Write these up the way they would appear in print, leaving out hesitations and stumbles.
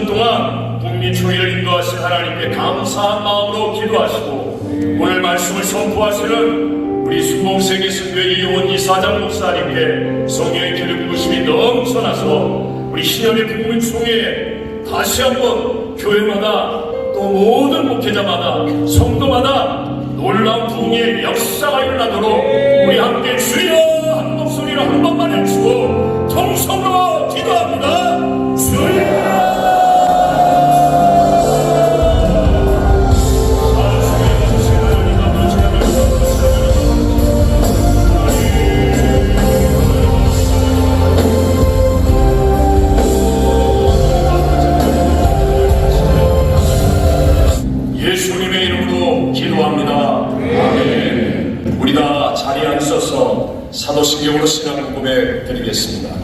10년 동안 국민총회를 인도하신 하나님께 감사한 마음으로 기도하시고 오늘 말씀을 선포하시는 우리 순복세계 선교회 이용원 이사장 목사님께 성령의 기름 부으심이 넘쳐나서 우리 신현의 국민총회에 다시 한번 교회마다 또 모든 목회자마다 성도마다 놀라운 부흥의 역사가 일어나도록 우리 함께 주여 한 목소리로 한 번만 해주고 통성으로 기도합니다. 주여. 예수님의 이름으로 기도합니다. 아멘. 우리 다 자리에 앉아서 사도신경으로 신앙 고백 드리겠습니다.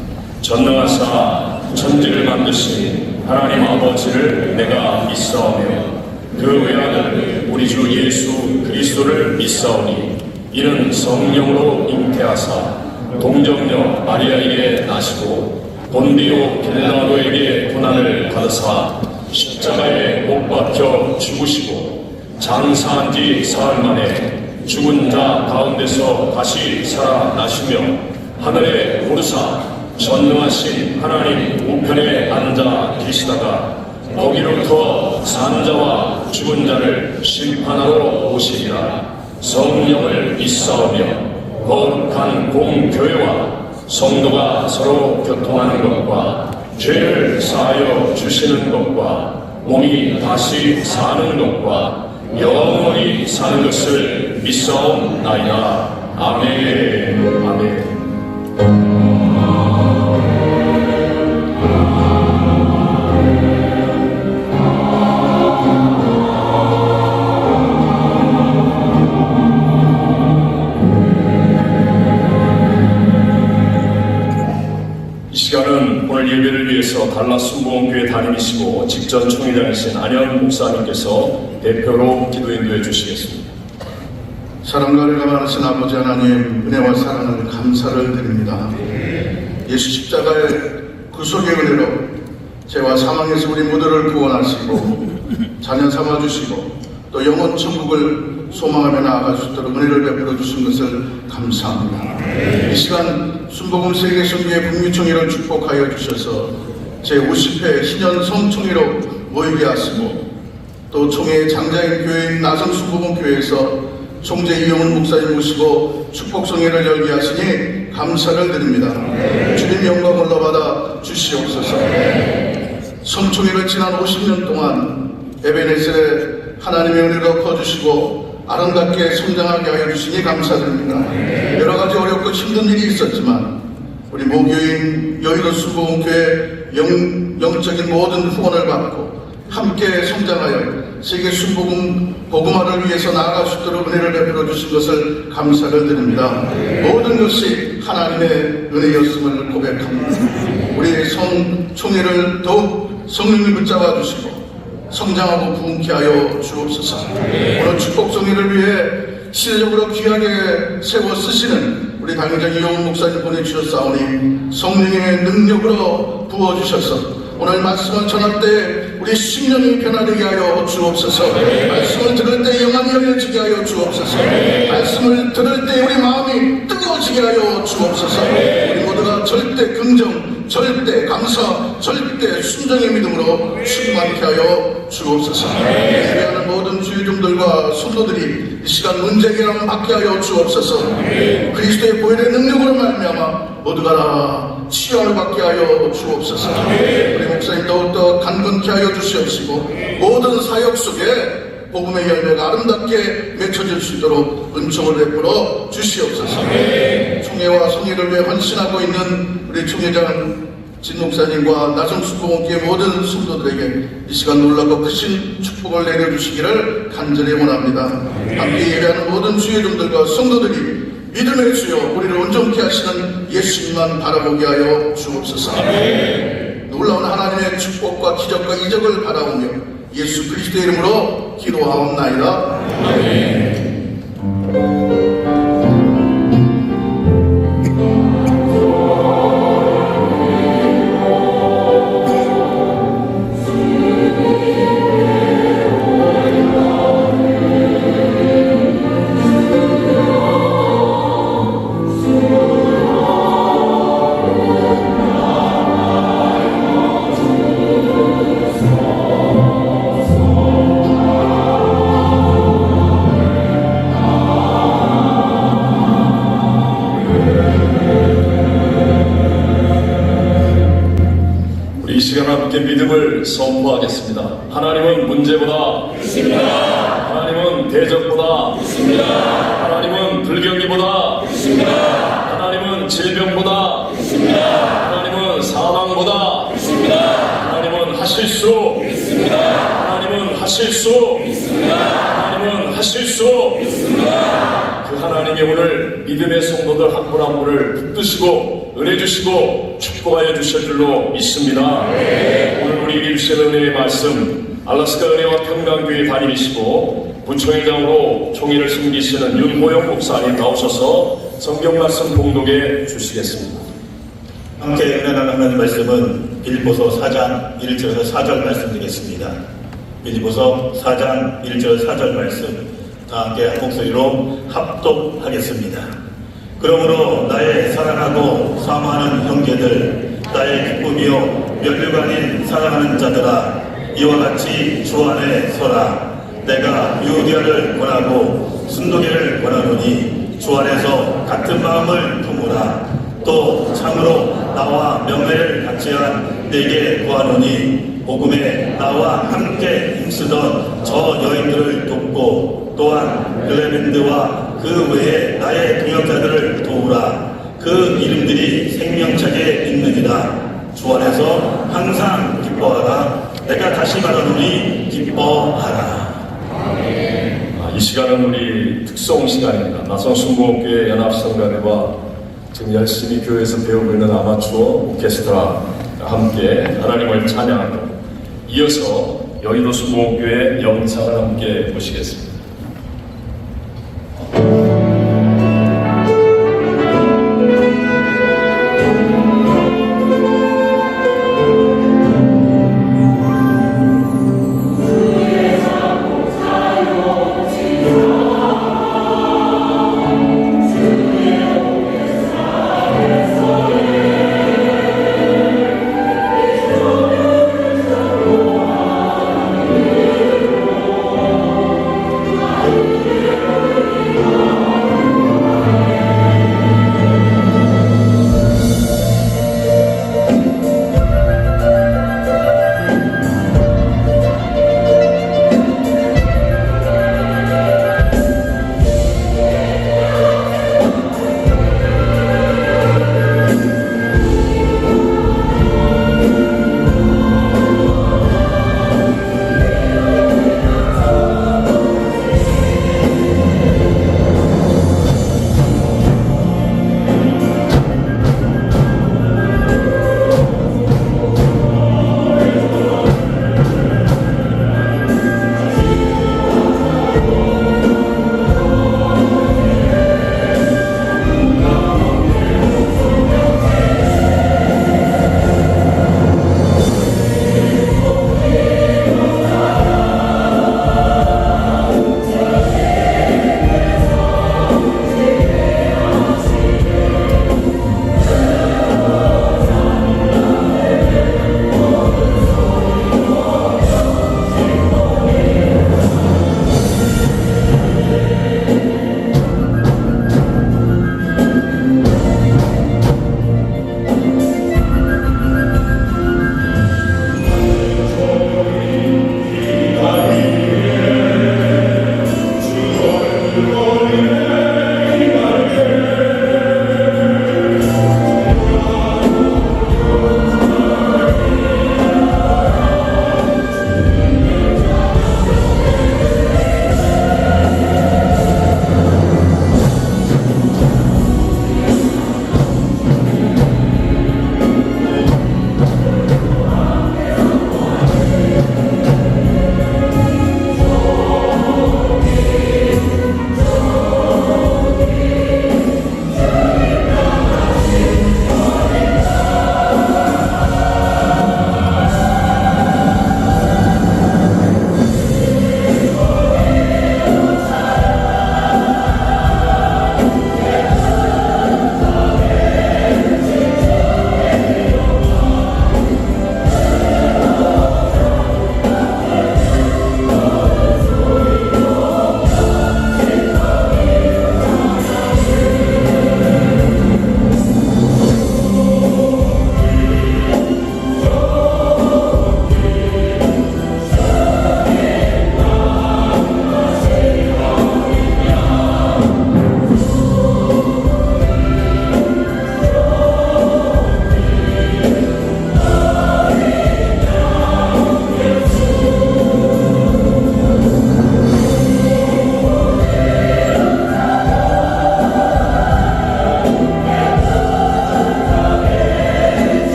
전능하사 천지를 만드신 하나님 아버지를 내가 믿사오며 그 외아들 우리 주 예수 그리스도를 믿사오니 이는 성령으로 잉태하사 동정녀 마리아에게 나시고 본디오 빌라도에게 고난을 받으사 십자가에 못 박혀 죽으시고 장사한 지 사흘 만에 죽은 자 가운데서 다시 살아나시며 하늘에 오르사 전능하신 하나님 우편에 앉아 계시다가 거기로부터 산 자와 죽은 자를 심판하러 오시리라. 성령을 믿사오며 거룩한 공교회와 성도가 서로 교통하는 것과 죄를 사하여 주시는 것과 몸이 다시 사는 것과 영원히 사는 것을 믿사옵나이다. 아멘. 아멘. 이 시간은 오늘 예배를 위해서 달라스 순복음교회 담임이시고 직전 총회장이신 안현 목사님께서 대표로 기도 인도해 주시겠습니다. 사랑과 은혜가 많으신 아버지 하나님, 은혜와 사랑을 감사를 드립니다. 예수 십자가의 구속의 은혜로 죄와 사망에서 우리 모두를 구원하시고 자녀 삼아주시고 또 영원 천국을 소망하며 나아갈 수 있도록 은혜를 베풀어 주신 것을 감사합니다. 이 시간 순복음 세계 선교회 북미총회를 축복하여 주셔서 제50회 신현 성총회로 모이게 하시고 또 총회의 장자인 교회인 나성 순복음교회에서 총재 이용훈 목사님 모시고 축복성회를 열게 하시니 감사를 드립니다. 주님 영광을 올라받아 주시옵소서. 성총회를 지난 50년 동안 에베네셀에 하나님의 은혜를 엎어주시고 아름답게 성장하게 하여 주시니 감사드립니다. 여러가지 어렵고 힘든 일이 있었지만 우리 모교인 여의도 순복음교회 영적인 모든 후원을 받고 함께 성장하여 세계 순복음 복음화를 위해서 나아갈 수 있도록 은혜를 베풀어 주신 것을 감사를 드립니다. 모든 것이 하나님의 은혜였음을 고백합니다. 우리 성총회를 더욱 성령을 붙잡아 주시고 성장하고 부흥케 하여 주옵소서. 오늘 축복성회를 위해 시대적으로 귀하게 세워 쓰시는 우리 당회장 이용훈 목사님 보내주셨사오니 성령의 능력으로 부어주셔서 오늘 말씀을 전할 때 우리 심령이 변화되게 하여 주옵소서. 말씀을 들을 때 영광이 열려지게 하여 주옵소서. 말씀을 들을 때 우리 마음이 뜨거워지게 하여 주옵소서. 우리 모두가 절대 긍정, 절대 감사, 절대 순종의 믿음으로 충만케 하여 주옵소서. 예배하는 모든 주의종들과 성도들이 이 시간 문제 해결함을 받게 하여 주옵소서. 그리스도의 보혈의 능력으로 말미암아 모두가 다 치유함을 받게 하여 주옵소서. 우리 목사님 더욱더 간건케 하여 주시옵시고 모든 사역 속에 복음의 열매가 아름답게 맺혀질 수 있도록 은총을 베풀어 주시옵소서. 총회와 성회를 위해 헌신하고 있는 우리 총회장 진 목사님과 나성 순복음교회 모든 성도들에게 이 시간 놀랍고 크신 축복을 내려주시기를 간절히 원합니다. 함께 예배하는 모든 주의 종들과 성도들이 믿음의 주여 우리를 온전케 하시는 예수님만 바라보게 하여 주옵소서. 놀라운 하나님의 축복과 기적과 이적을 바라오며 예수 그리스도의 이름으로 기도하옵나이다. 아멘. 하나님은 문제보다 크십니다. 하나님은 대적보다 크십니다. 하나님은 불경기보다 크십니다. 하나님은 질병보다 크십니다. 하나님은 사망보다 크십니다. 하나님은 하실 수 있습니다. 하나님은 하실 수 있습니다. 하나님은 하실 수 있습니다. 그 하나님이 오늘 믿음의 성도들 한 분 한 분을 붙드시고 은혜 주시고 축복하여 주실 줄로 믿습니다. 오늘 우리에게 주신 은혜의 말씀 알라스카 은혜와 평강교회 담임이시고 부총회장으로 총회를 섬기시는 윤호영 목사님 나오셔서 성경 말씀 봉독해 주시겠습니다. 함께 은혜 나누는 하나님 말씀은 빌립보서 4장 1절에서 4절 말씀 드리겠습니다. 빌립보서 4장 1절 4절 말씀 다 함께 한 목소리로 합독하겠습니다. 그러므로 나의 사랑하고 사모하는 형제들, 나의 기쁨이요 면류가 아닌 사랑하는 자들아, 이와 같이 주 안에 서라. 내가 유디아를 권하고 순도계를 권하노니 주 안에서 같은 마음을 품으라. 또 참으로 나와 명예를 같이 한 내게 구하노니 복음에 나와 함께 힘쓰던 저 여인들을 돕고 또한 글레멘드와 그 외에 나의 동역자들을 도우라. 그 이름들이 생명책에 있느니라. 주 안에서 항상 기뻐하라. 내가 다시 말하노니 기뻐하라. 이 시간은 우리 특송 시간입니다. 나성순복교회 연합성가대와 지금 열심히 교회에서 배우고 있는 아마추어 오케스트라와 함께 하나님을 찬양하고 이어서 여의도 순복교회 영상을 함께 보시겠습니다.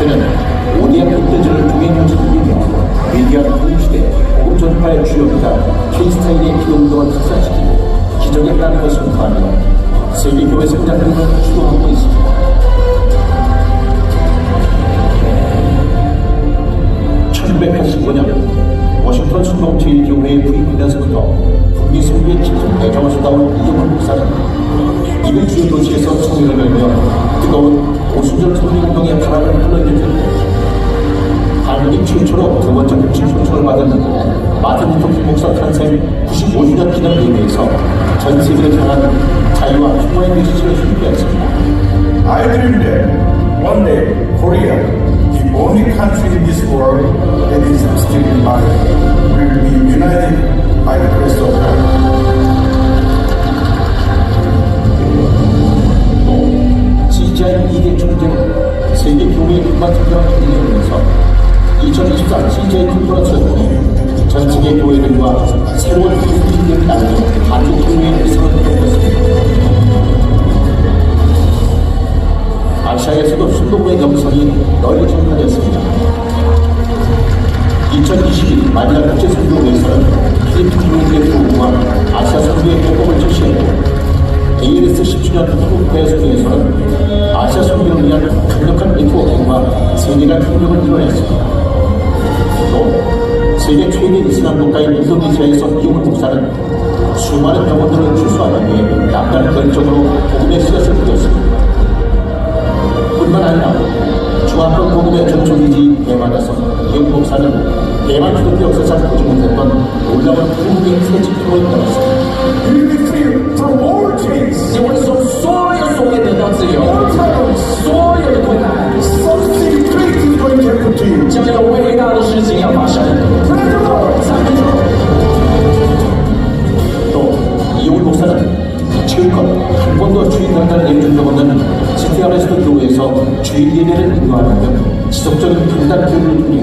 목사는 오대한 흑돼지를 통해 전국에 위대한 동시대 복음 전파의 주역이다 K스타일의 기도운동을 특사시키고 기적의 땅을 선포하며 세계교회 성장을 주도하고 있습니다. 1985년 워싱턴 순동 제1교회에 부임하면서부터 북미 선교에 깊은 애정을 쏟아온 이용훈 목사는 이미 주요 도시에서 성령을 열며 뜨거운 오순절 선교운동의 바람을 불러일으켰고 한국인 최초로 두 번째 국진 초청을 받은 마틴 루터 킹 목사 탄생 95주년 기념 예배에서 전 세계를 향한 자유와 평화의 메시지를 준비했습니다. I dream that one day Korea, the only country in this world that is still alive, will be united by the grace of God. CGI 2대 총재는 세계 교회의 일반 성장을 기대하면서 2023 CGI 컨퍼런스를 통해 전 세계 교회들과 새로운 기술을 나누며 한국 교회의 위상을 높였습니다. 아시아에서도 순복음의 영성이 널리 전파되었습니다. 2022 마니라 국제선교회에서는 필리핀 교회의 교구와 아시아 선교의 교법을 제시했고 ALS 10주년 한국 대회선교에서는 아시아 선교를 위한 강력한 네트워킹과 세계 간 협력을 이뤄냈습니다. 또 세계 최대 이슬람 국가인 인도네시아에서 이용훈 목사는 수많은 영혼들을 출소하기 위해 남다른 결정으로 복음의 씨앗을 뿌렸습니다. 뿐만 아니라 중앙권 복음의 전초기지 대만에서 이용훈 목사는 대만 기독교 역사상 보지 못했던 놀라운 한국의 새 지표를 열었습니다. You will be free from all chains, 你会从所有锁链得到自由， all troubles, 所有的困难， something great is going to happen to you. 将有伟大的事情要发生。 Praise the Lord. 赞美主。 또 이용훈 목사는 지금껏 한 번도 주일 강단을 내준 적 없는 CTR에서도 교회에서 주일 예배를 인도하는 등 지속적인 강단 교육을 통해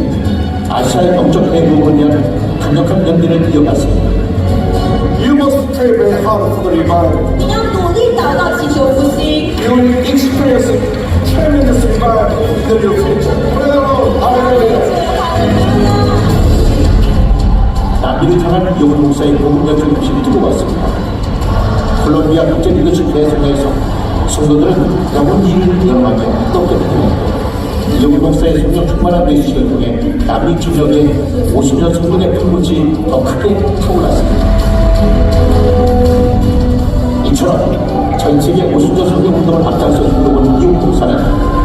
아시아의 영적 회복을 위한 강력한 연대를 이어갔습니다. You must pray very hard for the revival. 你要努力祷告祈求复兴， You will experience tremendous revival in the near future. Praise the Lord. Hallelujah. 남미를 향한 이용훈 목사의 복음 열정 역시 뜨거웠습니다. 콜롬비아 국제 리더십 대회에서 성도들은 영혼 일을 이어가며 뜨겁게 부르고 이용훈 목사의 성령 충만한 메시지를 통해 남미 지역의 50년 성도의 불꽃이 더 크게 타올랐습니다. 이처럼 전 세계 50년 성교 운동을 앞장서 이루어온 이용훈 목사는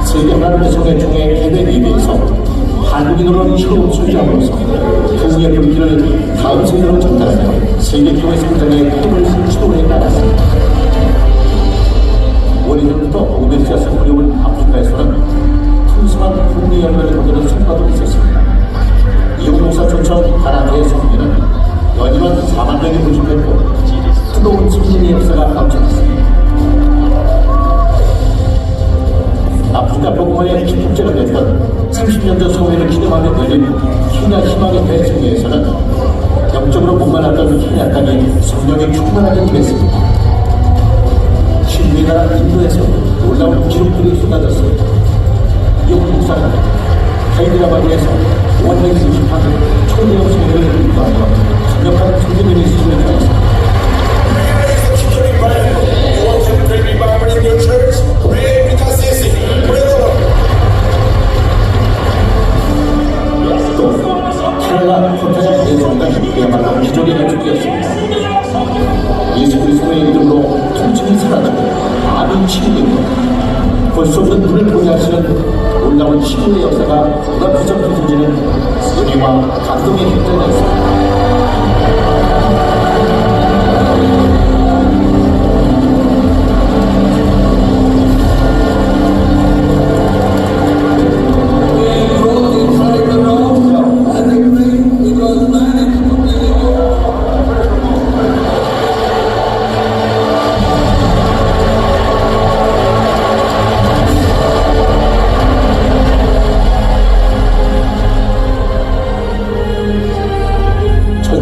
세계 하나님의 성회 중에 개별 예배에서 한국인으로는 새로운 순장으로서 교회의 불길을 다음 세대로 전달하며 세계 교회 성장의 힘을 주도해 나갔습니다. 오래전부터 복음의 씨앗을 뿌려온 아프리카에서는 풍성한 국내 열매를 거두는 성과도 있었습니다. 이용훈 목사 초청 가나다의 성교는 연이만 4만 명이 모집했고 뜨거운 승리의 역사가 감춰졌습니다. 아프리카 복음화의 기폭제가 됐던 30년 전 성회를 기념하며 열린 희나 희망의 대성회에서는 영적으로 목말랐던 희나 땅이 성령이 충만하게 임했습니다. 신비의 나라 인도에서 놀라운 기록들이 쏟아졌습니다. 이용훈 목사는 하이드라바드에서 원맥 수집하는 초대형 성회를 인도하며 강력한 성교적인 수준을 가졌습니다. 또 캐럴라 포타장 대성당 그야말로 기적의 가족이었습니다. 예수 그리스도의 이름으로 통증이 사라지고 암이 치유되고 볼 수 없는 눈을 보게 하시는 놀라운 치유의 역사가 불가피적 펼쳐지는 은혜와 감동의 현장이었습니다.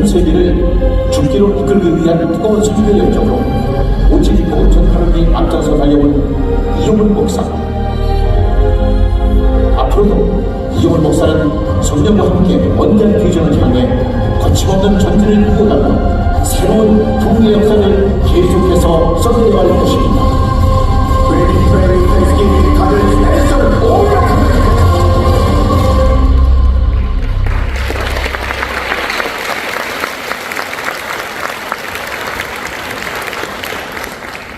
세계를 죽기로 이끌기 위한 뜨거운 선교의 열정으로 오직 복음 전파를 위해 앞장서 달려온 이용훈 목사. 앞으로도 이용훈 목사는 성령과 함께 원대한 비전을 향해 거침없는 전진을 이어가고 새로운 국내 역사를 계속해서 써내려갈 것입니다. Ready, ready, Thanksgiving, 다들 애써를 오락합니다.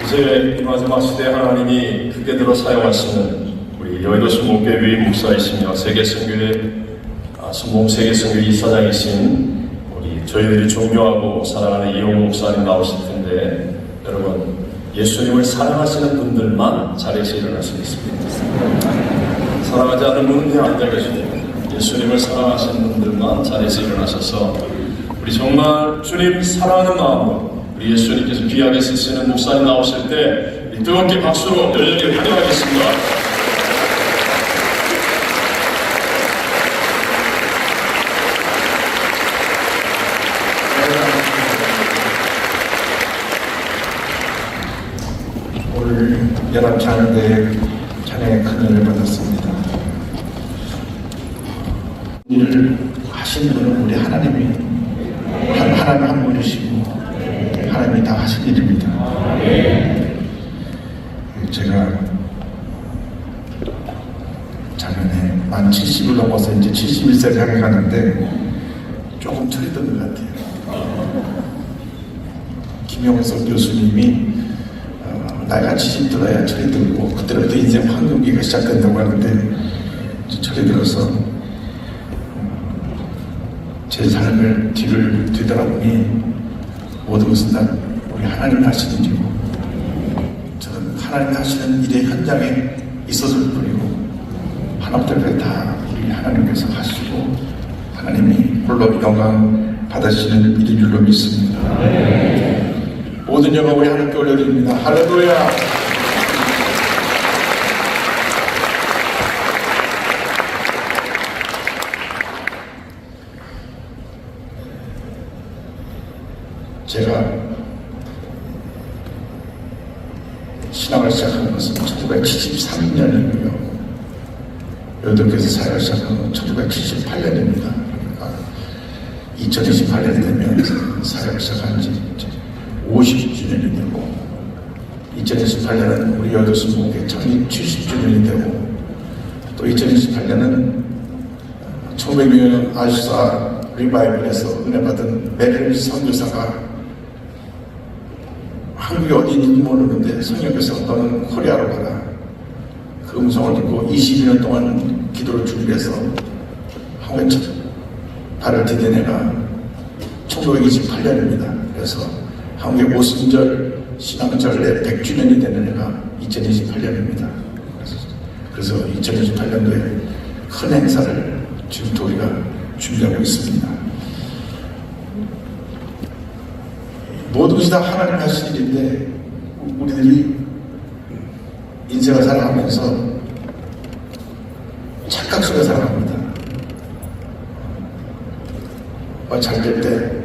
이제 이 마지막 시대에 하나님이 크게 들어 사용하시는 우리 여의도 순복교회 위임 목사이시며 세계선교회 순복 세계선교회 이사장이신 우리 저희들이 존경하고 사랑하는 이용훈 목사님 나오실 텐데, 여러분 예수님을 사랑하시는 분들만 자리에서 일어나시겠습니다. 사랑하지 않는 분은 그냥 앉아 계시고, 예수님을 사랑하시는 분들만 자리에서 일어나셔서 우리 정말 주님 사랑하는 마음으로 우리 예수님께서 귀하게 쓰시는 목사님 나오실 때 뜨겁게 박수로 열렬히 환영하겠습니다. 오늘 연합찬양대회 찬양의 큰 은혜를 받았습니다. 일을 하시는 분은 우리 하나님이 하나님 한 분이시고 하나님이 다 하신 일입니다. 제가 작년에 만 70을 넘어서 이제 71세를 향해 가는데 조금 틀리던 것 같아요. 김영석 교수님이 나이가 70 들어야 철이 들고 그때부터 인생 황금기가 시작된다고 하는데 철이 들어서 제 삶을 뒤를 뒤돌아보니 모든 것은 다 우리 하나님이 하시는 일이고 저는 하나님이 하시는 일의 현장에 있었을 뿐이고 하나부터 다 우리 하나님께서 하시고 하나님이 홀로 영광 받으시는 일인 줄로 믿습니다. 모든 영광 우리 하나님께 올려드립니다. 할렐루야. 제가 신앙을 시작한 것은 1973년이고요. 여덟께서 사역을 시작한 건 1978년입니다. 그러니까 2028년 되면 사역을 시작한 지 50주년이 되고 2028년은 우리 여덟순복의 창립 70주년이 되고 또 2028년은 1900년 아시사 리바이벌에서 은혜 받은 메릴 선교사가 한국이 어디 있는지 모르는데 성령께서 너는 코리아로 가라. 그 음성을 듣고 22년 동안 기도를 준비해서 한국에 첫 발을 디딘 해가 1928년입니다. 그래서 한국의 오순절 신앙전례 100주년이 되는 해가 2028년입니다. 그래서 2028년도에 큰 행사를 지금도 우리가 준비하고 있습니다. 모든 것이 다 하나님 하신 일인데 우리들이 인생을 살아가면서 착각 속에 살아갑니다. 잘 될 때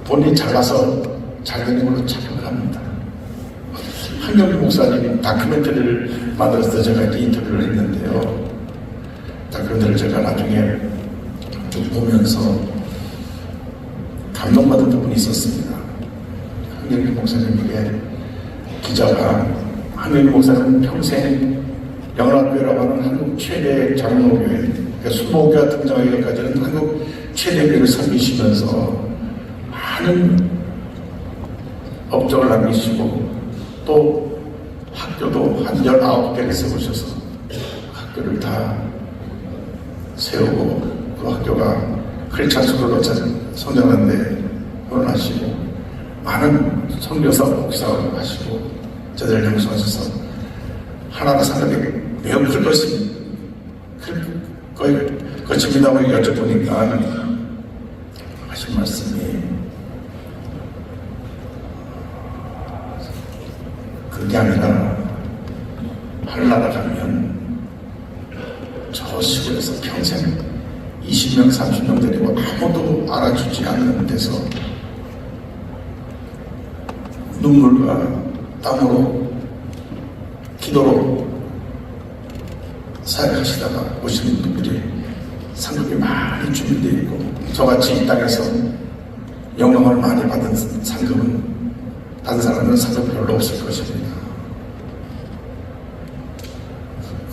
본인이 잘나서 잘 되는 걸로 착각을 합니다. 한경규 목사님이 다큐멘터리를 만들어서 제가 인터뷰를 했는데요. 다큐멘터리를 제가 나중에 좀 보면서 감동받은 부분이 있었습니다. 한경규 목사님에게 기자가 한경규 목사는 평생 영락교회라고 하는 한국 최대 장로교회, 그러니까 순복교가 등장하기 전까지는 한국 최대 교회를 섬기시면서 많은 업적을 남기시고 또 학교도 한 19개를 세우셔서 학교를 다 세우고 그 학교가 크리스찬 스쿨로 성장하는데 후원하시고 많은 선교사 목사를 하시고 저들을 형성하셔서 하나가 상당히 매우 클 것이 것입니다고 여쭤보니까 하신 말씀이 그게 아니라 하늘나라 가면 저 시골에서 평생 20명, 30명 데리고 아무도 알아주지 않는 데서 눈물과 땀으로 기도로 사역하시다가 오시는 분들이 상급이 많이 준비되어 있고 저같이 이 땅에서 영광을 많이 받은 상급은 다른 사람은 상급 별로 없을 것입니다.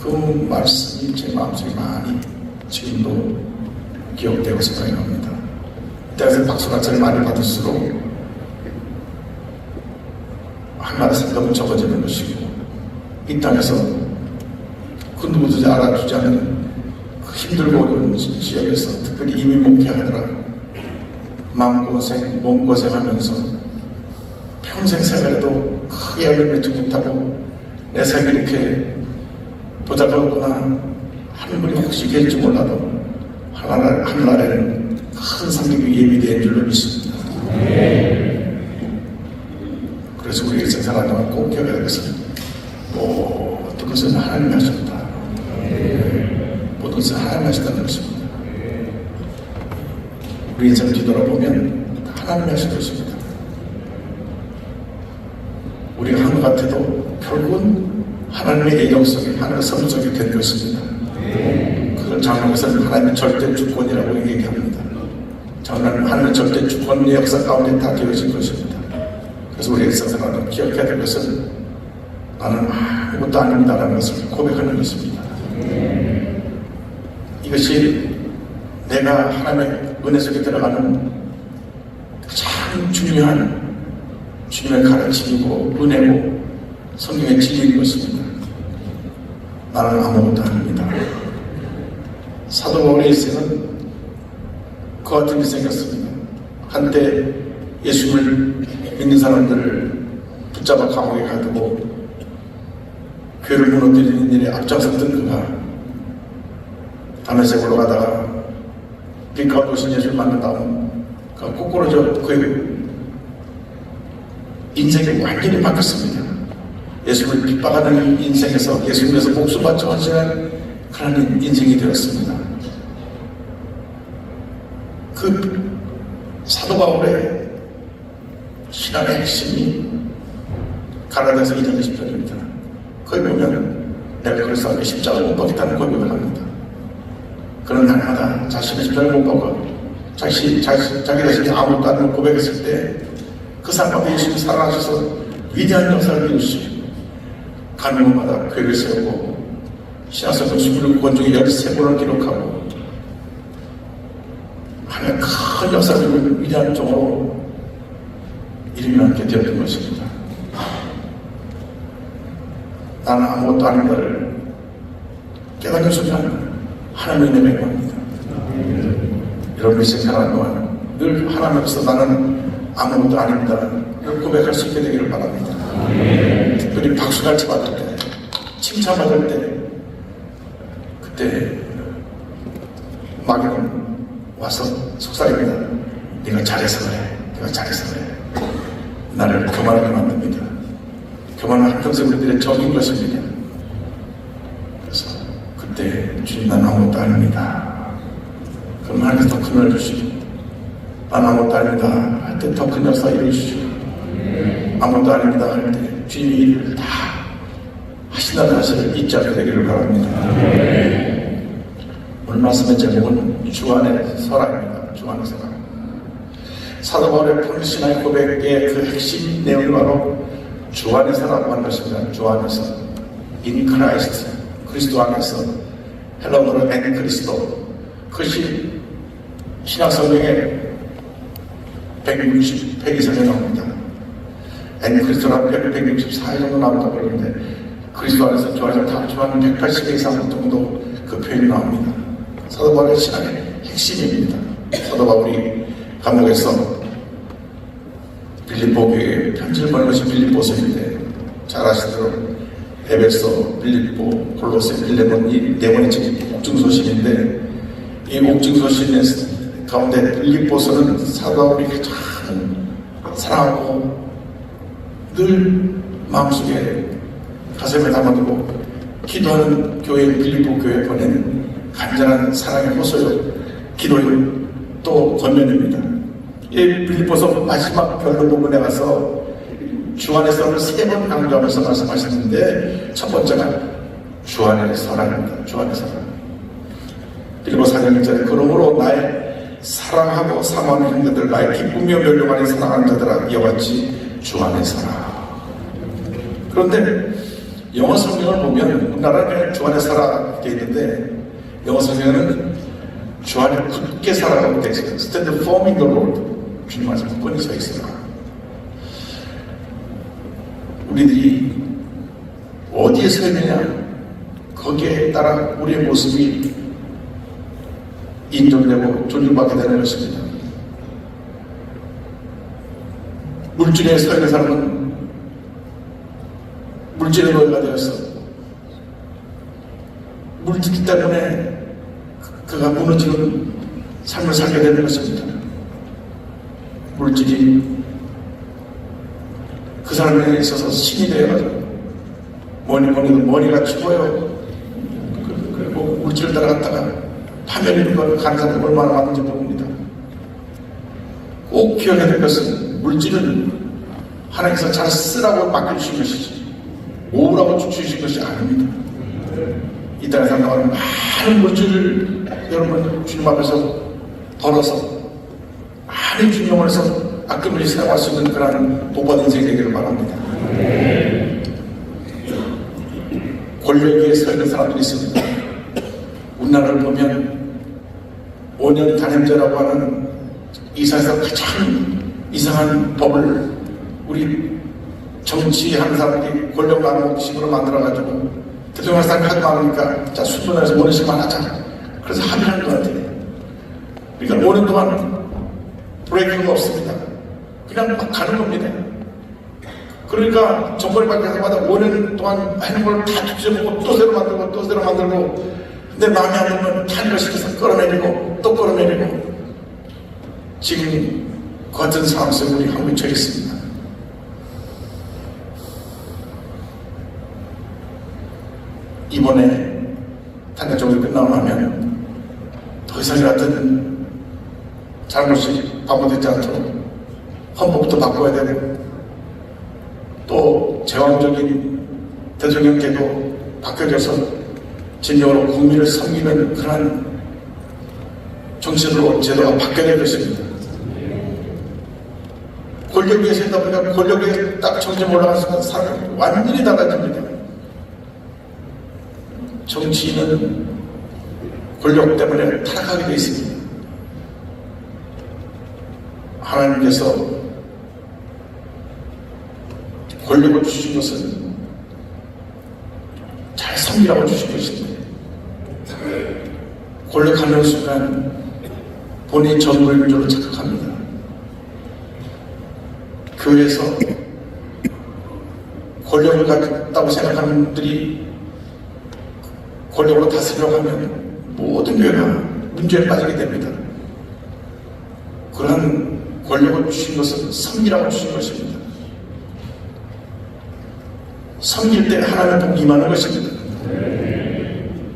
그 말씀이 제 마음속에 많이 지금도 기억되고 생각이 납니다. 이 땅에서 박수가차를 많이 받을수록 하나의 상급은 적어지는 것이고 이 땅에서 그 누구도 알아주지 않는 그 힘들고 어려운 지역에서 특별히 이민 목회하느라 마음고생, 몸고생하면서 평생 생활에도 크게 열매 맺지 못하고 내 삶이 이렇게 보잘것없구나 하는 분이 혹시 계실지 몰라도 하늘나라에는 큰 상급이 예비된 줄로 믿습니다. 그래서 우리 일생생활 동안 꼭 기억해야 될 것은 모든 것은 하나님이 하셨다. 모든 것은 하나님이 하셨다는 것입니다. 우리 인생을 뒤돌아보면 하나님이 하신 것입니다. 우리가 한 것 같아도 결국은 하나님의 예정 속에 하나님의 섭리 속에 된 것입니다. 그걸 장로에서는 하나님의 절대 주권이라고 얘기합니다. 장로는 하나님의 절대 주권의 역사 가운데 다 되어진 것입니다. 그래서 우리 일상생활은 기억해야 될 것은 나는 아무것도 아닙니다라는 것을 고백하는 것입니다. 이것이 내가 하나님의 은혜 속에 들어가는 가장 중요한 주님의 가르침이고 은혜고 성경의 진리인 것입니다. 나는 아무것도 아닙니다. 사도 바울의 일생은 그와 같은 일생이었습니다. 한때 예수님을 믿는 사람들을 붙잡아 감옥에 가두고 교회를 무너뜨리는 일에 앞장섰던 그가 다메섹 올라가다가 빛 가운데 오신 예수를 만난 다음 그가 꼬꾸라져 그의 인생이 완전히 바뀌었습니다. 예수를 핍박하는 인생에서 예수님에서 목숨 바쳐 헌신한 그런 인생이 되었습니다. 그 사도 바울의 신앙의 핵심이 갈라디아서 2장 20절입니다. 거기 보면 내가 그리스도 앞에 십자가를 못 박겠다는 고백을 합니다. 그런 날마다 자신의 십자가를 못 박고 자기 자신이 아무것도 안 하는 고백했을 때 그 사람한테 예수님이 살아나셔서 위대한 역사를 이루시고 가는 곳마다 교회를 세우고 신학성경 26권 중에 13권을 기록하고 하나님의 큰 역사를 이루는 위대한 종으로 이름이 남게 되었던 것입니다. 나는 아무것도 아닌 것을 깨닫는 순간 하나님의 은혜를 받습니다. 여러분 이 생각하는 동안 늘 하나님 앞에서 나는 아무것도 아닙니다. 이걸 고백할 수 있게 되기를 바랍니다. 특별히 박수갈채 받을 때, 칭찬받을 때, 그때 마귀는 와서 속삭입니다. 네가 잘해서 그래. 네가 잘해서 그래. 나를 교만하게 만듭니다. 교만은 한평생 우리들의 적인 것입니다. 그래서 그때 주님 난 아무것도 아닙니다. 그럼 하나님께서 더 큰 은혜를 주시고 난 아무것도 아닙니다 할 때 더 큰 역사 이루시고 아무것도 아닙니다 할 때 주님이 일을 다 하신다는 사실을 잊지 않게 되기를 바랍니다. 오늘 말씀의 제목은 주 안의 설화입니다. 주 안의 설화. 사도 바울의 평신앙의 고백의 그 핵심 내용이 바로 주 안에서라고 하는 것입니다. 주 안에서 in Christ 그리스도 안에서 헬라어로 엔 그리스도 그것이 신약성경에 160페이지 이상에 나옵니다. 엔 그리스도라는 164회 정도 나온다고 그러는데 그리스도 안에서 주 안에서 다 합치면 180회 이상 정도 그 표현이 나옵니다. 사도 바울의 신앙의 핵심입니다. 사도 바울이 감옥에서 빌립보 교회에 편지를 보낸 것이 빌립보서인데 잘 아시도록 에베소, 빌립보, 골로새, 빌레몬 이 네 번의 책이 옥중서신인데 이 옥중서신 가운데 빌립보서는 사도 바울이 가장 사랑하고 늘 마음속에 가슴에 담아두고 기도하는 교회 빌립보 교회에 보낸 간절한 사랑의 호소요 기도요 또 권면입니다. 이 빌립보서 마지막 별로 부분에 가서 주 안에서를 3번 강조하면서 말씀하셨는데 첫 번째가 주 안에 서랍니다. 주 안에 서랍. 빌립보서 4장 1절에 그러므로 나의 사랑하고 사모하는 형제들 나의 기쁨이며 멸류관이 사랑하는 자들아 이와 같이 주 안에 서라. 그런데 영어 성경을 보면 우리나라는 그냥 주 안에 살아 되어 있는데 영어 성경에는 주 안에 굳게 살아가고 되어 있어요. Stand firm in the Lord. 주님 안에서 굳건히 서 있어라. 우리들이 어디에 서 있느냐 거기에 따라 우리의 모습이 인정되고 존중받게 되는 것입니다. 물질에 서 있는 사람은 물질의 노예가 되었어. 물질 때문에 그가 무너지는 삶을 살게 되는 것입니다. 물질이 그 사람에 있어서 신이 되어가지고 뭐니 해도 머리가 죽어요. 그리고 물질을 따라갔다가 파멸하는 걸 가는 사람이 얼마나 많은지 모릅니다. 꼭 기억해야 될 것은 물질은 하나님께서 잘 쓰라고 맡겨주신 것이지 모으라고 주신 것이 아닙니다. 이 땅에 살아가는 많은 물질을 여러분 주님 앞에서 벌어서 많은 주님 영혼에서 아낌없이 사용할 수 있는 그런 복받은 인생이 되기를 바랍니다. 권력 위에 서 있는 사람들이 있습니다. 우리나라를 보면 5년 단임제라고 하는 이 세상에서 가장 이상한 법을 우리 정치하는 사람들이 권력 나누는 식으로 만들어가지고 대통령 사람이 하도 많으니까 자 순번에서 5년씩만 하자. 그래서 합의하는 것 같아요. 그러니까 5년 동안 브레이크가 없습니다. 그냥 막 가는 겁니다. 그러니까 정권이 바뀔 때마다 5년 동안 하는 걸 다 뒤집어보고 또 새로 만들고 또 새로 만들고 근데 마음에 안 들면 탄핵을 시켜서 끌어내리고 또 끌어내리고 지금 그 같은 상황 속에 우리 한국에 처해 있습니다. 이번에 탄핵 정도 끝나고 나면 더 이상 같은 잘못이 반복되지 않도록 헌법부터 바꿔야 되고 또 제왕적인 대통령께도 바뀌어져서 진정으로 국민을 섬기는 그런 정신으로 제도가 바뀌어야 될 것입니다. 권력 위에 서다 보니까 권력 위에 딱 정점 올라간 순간 사람이 완전히 달라집니다. 정치인은 권력 때문에 타락하게 되어 있습니다. 하나님께서 권력을 주신 것은 잘 섬기라고 주신 것입니다. 권력하는 순간 본인이 전부인 줄로 착각합니다. 교회에서 권력을 갖다고 생각하는 분들이 권력으로 다스리려고 하면 모든 교회가 문제에 빠지게 됩니다. 그러한 권력을 주신 것은 섬기라고 주신 것입니다. 섬길 때 하나님의 복이 임하는 것입니다.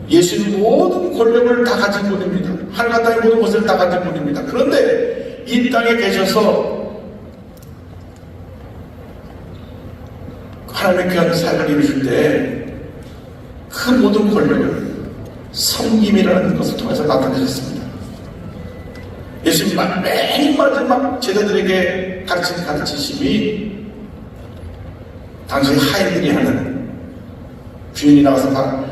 예수는 모든 권력을 다 가진 분입니다. 하늘과 땅의 모든 것을 다 가진 분입니다. 그런데 이 땅에 계셔서 하나님의 귀한 삶을 이루실 때 그 모든 권력을 섬김이라는 것을 통해서 나타내셨습니다. 예수님 맨 마지막 제자들에게 가르친 가르치심이 당시 하인들이 하는 주인이 나가서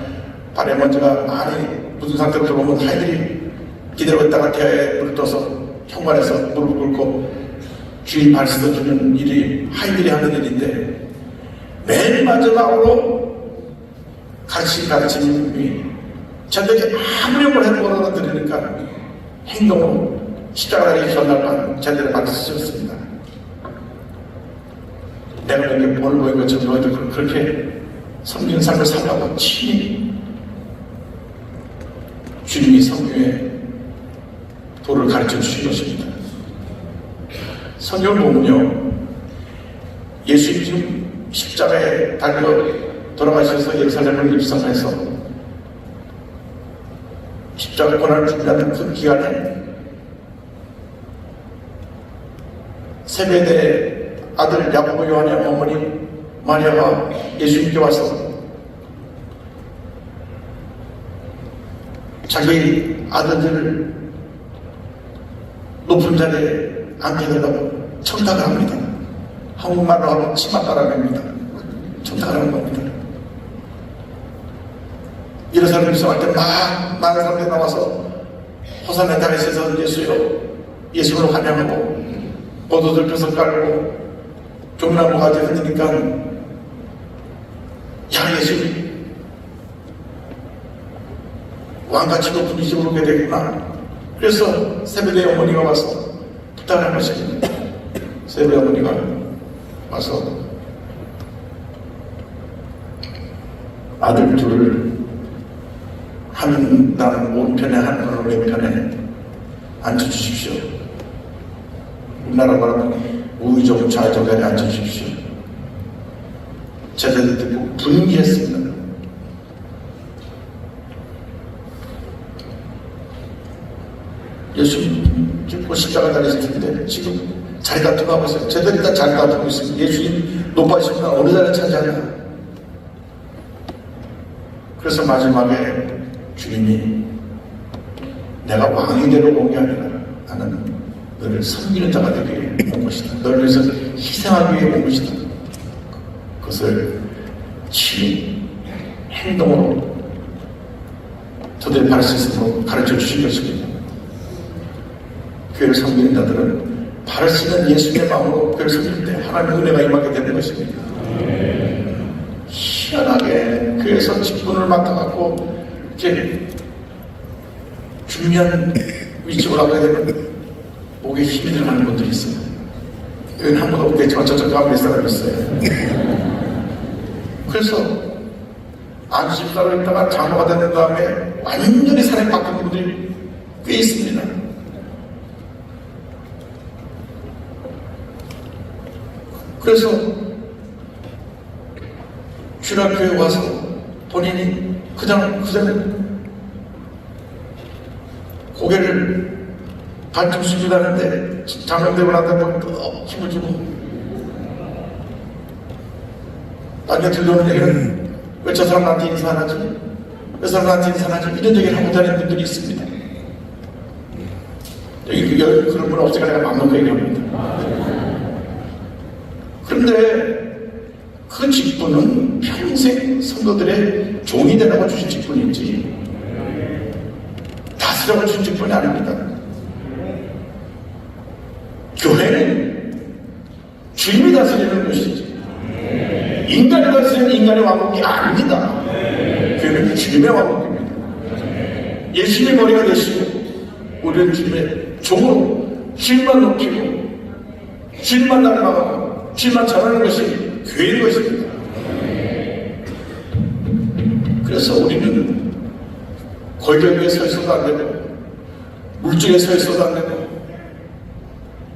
발에 먼지가 많이 묻은 상태로 들어오면 하인들이 기다리고 있다가 대야에 물을 떠서 현관에서 물을 끓고 주인 발 씻어주는 일이 하인들이 하는 일인데 맨 마지막으로 가르침이 저들에게 아무리 뭘 해보거나 들으니까 행동으로 십자가 달리기 전날만 저들의 발을 씻었습니다. 내가 너에게 뭘 보인 것처럼 너희들 그렇게 섬기는 삶을 살라고 친히 주님이 성경의 도를 가르쳐 주신 것입니다. 성경을 보면요, 예수님이 지금 십자가에 달려 돌아가셔서 예루살렘을 입성해서 십자가 고난을 준비하는 그 기간에 세베대 아들 야고보 요한의 어머니 마리아가 예수님께 와서 자기 아들들을 높은 자리에 앉게 되려고 청탁을 합니다. 한국말로 하면 치맛바람입니다. 청탁을 하는 겁니다. 이런 사람이 입성할 때 많은 사람들이 나와서 호산나 다윗에서 예수로 환영하고 포도들 벼슬 깔고 종나무 가지 흔드니까 야 예수 왕같이 높은 이 집으로 오게 되구나. 그래서 세벨의 어머니가 와서 부탁을 한 것입니다. 세벨의 어머니가 와서 아들 둘을 한 나는 오른편에 한 왼편에 앉혀주십시오. 우리나라 말하면 우의적 좌적에 앉혀주십시오. 제대로 듣고 분기했습니다. 예수님 기쁘고 십자가 다니실 텐데 지금 자리 다투고 하고 있어요. 제대로 다 자리 다투고 있습니다. 예수님 높아지시면 어느 자리에 차지하냐. 그래서 마지막에 주님이 내가 왕이 되러 온 게 아니라 나는 너를 섬기는 자가 되기 위해 온 것이다. 너를 위해서 희생하기 위해 온 것이다. 그것을 친히 행동으로 저들의 바리새인으로 가르쳐 주신 것입니다. 교회를 섬기는 자들은 바를 수 있는 예수님의 마음으로 교회를 섬길 때 하나님의 은혜가 임하게 되는 것입니다. 희한하게 교회에서 직분을 맡아갖고 이렇게 중요한 위치로 가게 되면 목에 힘이 들어가는 분들이 있어요. 여기는 한 번도 없겠지만 저쪽 가운데 사람이 있어요. 그래서 안수집사로 있다가 장로가 된 다음에 완전히 사례 바뀐 분들이 꽤 있습니다. 그래서 주일학교에 와서 본인이 그냥 고개를 반쯤 숙이라는데 장명되고 나서 또 힘을 주고 나중에 들려오는 얘기는 왜 저 사람 나한테 인사 안 하지? 왜 저 사람 나한테 인사 안 하지? 이런 얘기를 하고 다니는 분들이 있습니다. 여기 그런 분 없으니까 내가 맘 놓고 얘기합니다. 그런데 그 직분은 평생 성도들의 종이 되라고 주신 직분인지 다스라고 주신 직분이 아닙니다. 교회는 주님이 다스리는 것이지 인간이 다스리는 인간의 왕국이 아닙니다. 교회는 주님의 왕국입니다. 예수님의 머리가 되시고 우리는 주님의 종으로 주님만 높이고 주님만 닮아가고 주님만 잘하는 것이 교회인 것입니다. 그래서 우리는 골격 위에 서 있어도 안 되고 물줄에 서 있어도 안 되고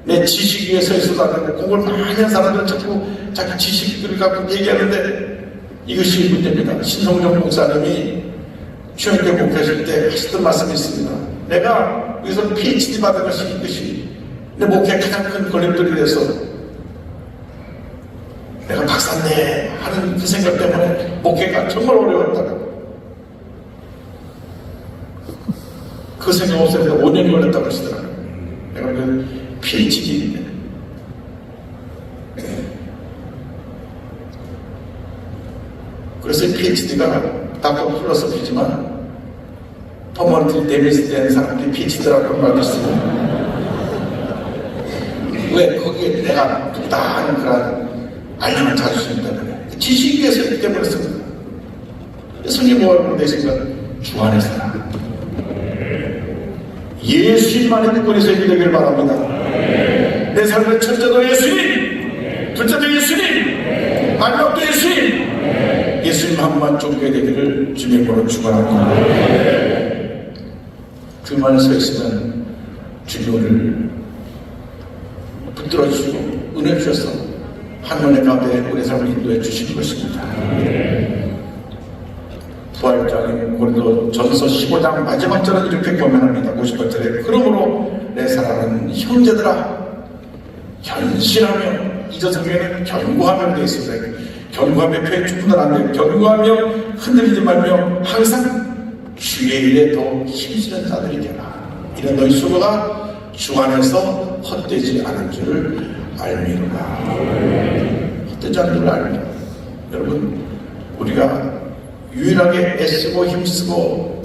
내 지식 위에 서 있어도 안 되고 그걸 많이 한 사람들은 자꾸 자기 지식들을 갖고 얘기하는데 이것이 문제입니다. 신성정 목사님이 주연교 목회하실 때 하시던 말씀이 있습니다. 내가 여기서 PhD 받은 것이 이것이 내 목회의 가장 큰 걸림돌이 돼서 내가 박사인데 하는 그 생각 때문에 목회가 정말 어려웠다고. 그 생각 없을 때 5년이 걸렸다고 하시더라고요. 내가 그 PhD인데. 그래서 PhD가 닥터 필로소피지만 퍼머넌트 데미지 된 사람들이 PhD라고 말도 있습니다. 왜? 거기에 내가 두다한 그런 알량을 찾으시기 때문에 지식 위에서 있기 때문에 씁니다. 예수님 뭐하고 계신가? 주 안에 살아. 예수님만의 특권에서 이기되기를 바랍니다. 내 삶의 첫째도 예수님, 둘째도 예수님, 마지막도 예수님. 예수님 한 분만 쫓게 되기를 주님으로 축원합니다. 그만 서 있으면 주님을 붙들어 주시고 은혜 주셔서 하늘의 가운데 우리 삶을 인도해 주시는 것입니다. 부활장인 고린도 전서 15장 마지막 절은 이렇게 고면합니다. 50절에 그러므로 내 사랑하는 형제들아 견실하며 이저성에는 견고하며 되어 있습니다. 견고하며 표현 충분한 안 돼요. 견고하며 흔들리지 말며 항상 주의 일에 더 힘쓰는 자들이 되라. 이런 너희 수고가 주 안에서 헛되지 않은 줄을 알미로라. 헛되지 않은 줄을 알미로라. 여러분, 우리가 유일하게 애쓰고 힘쓰고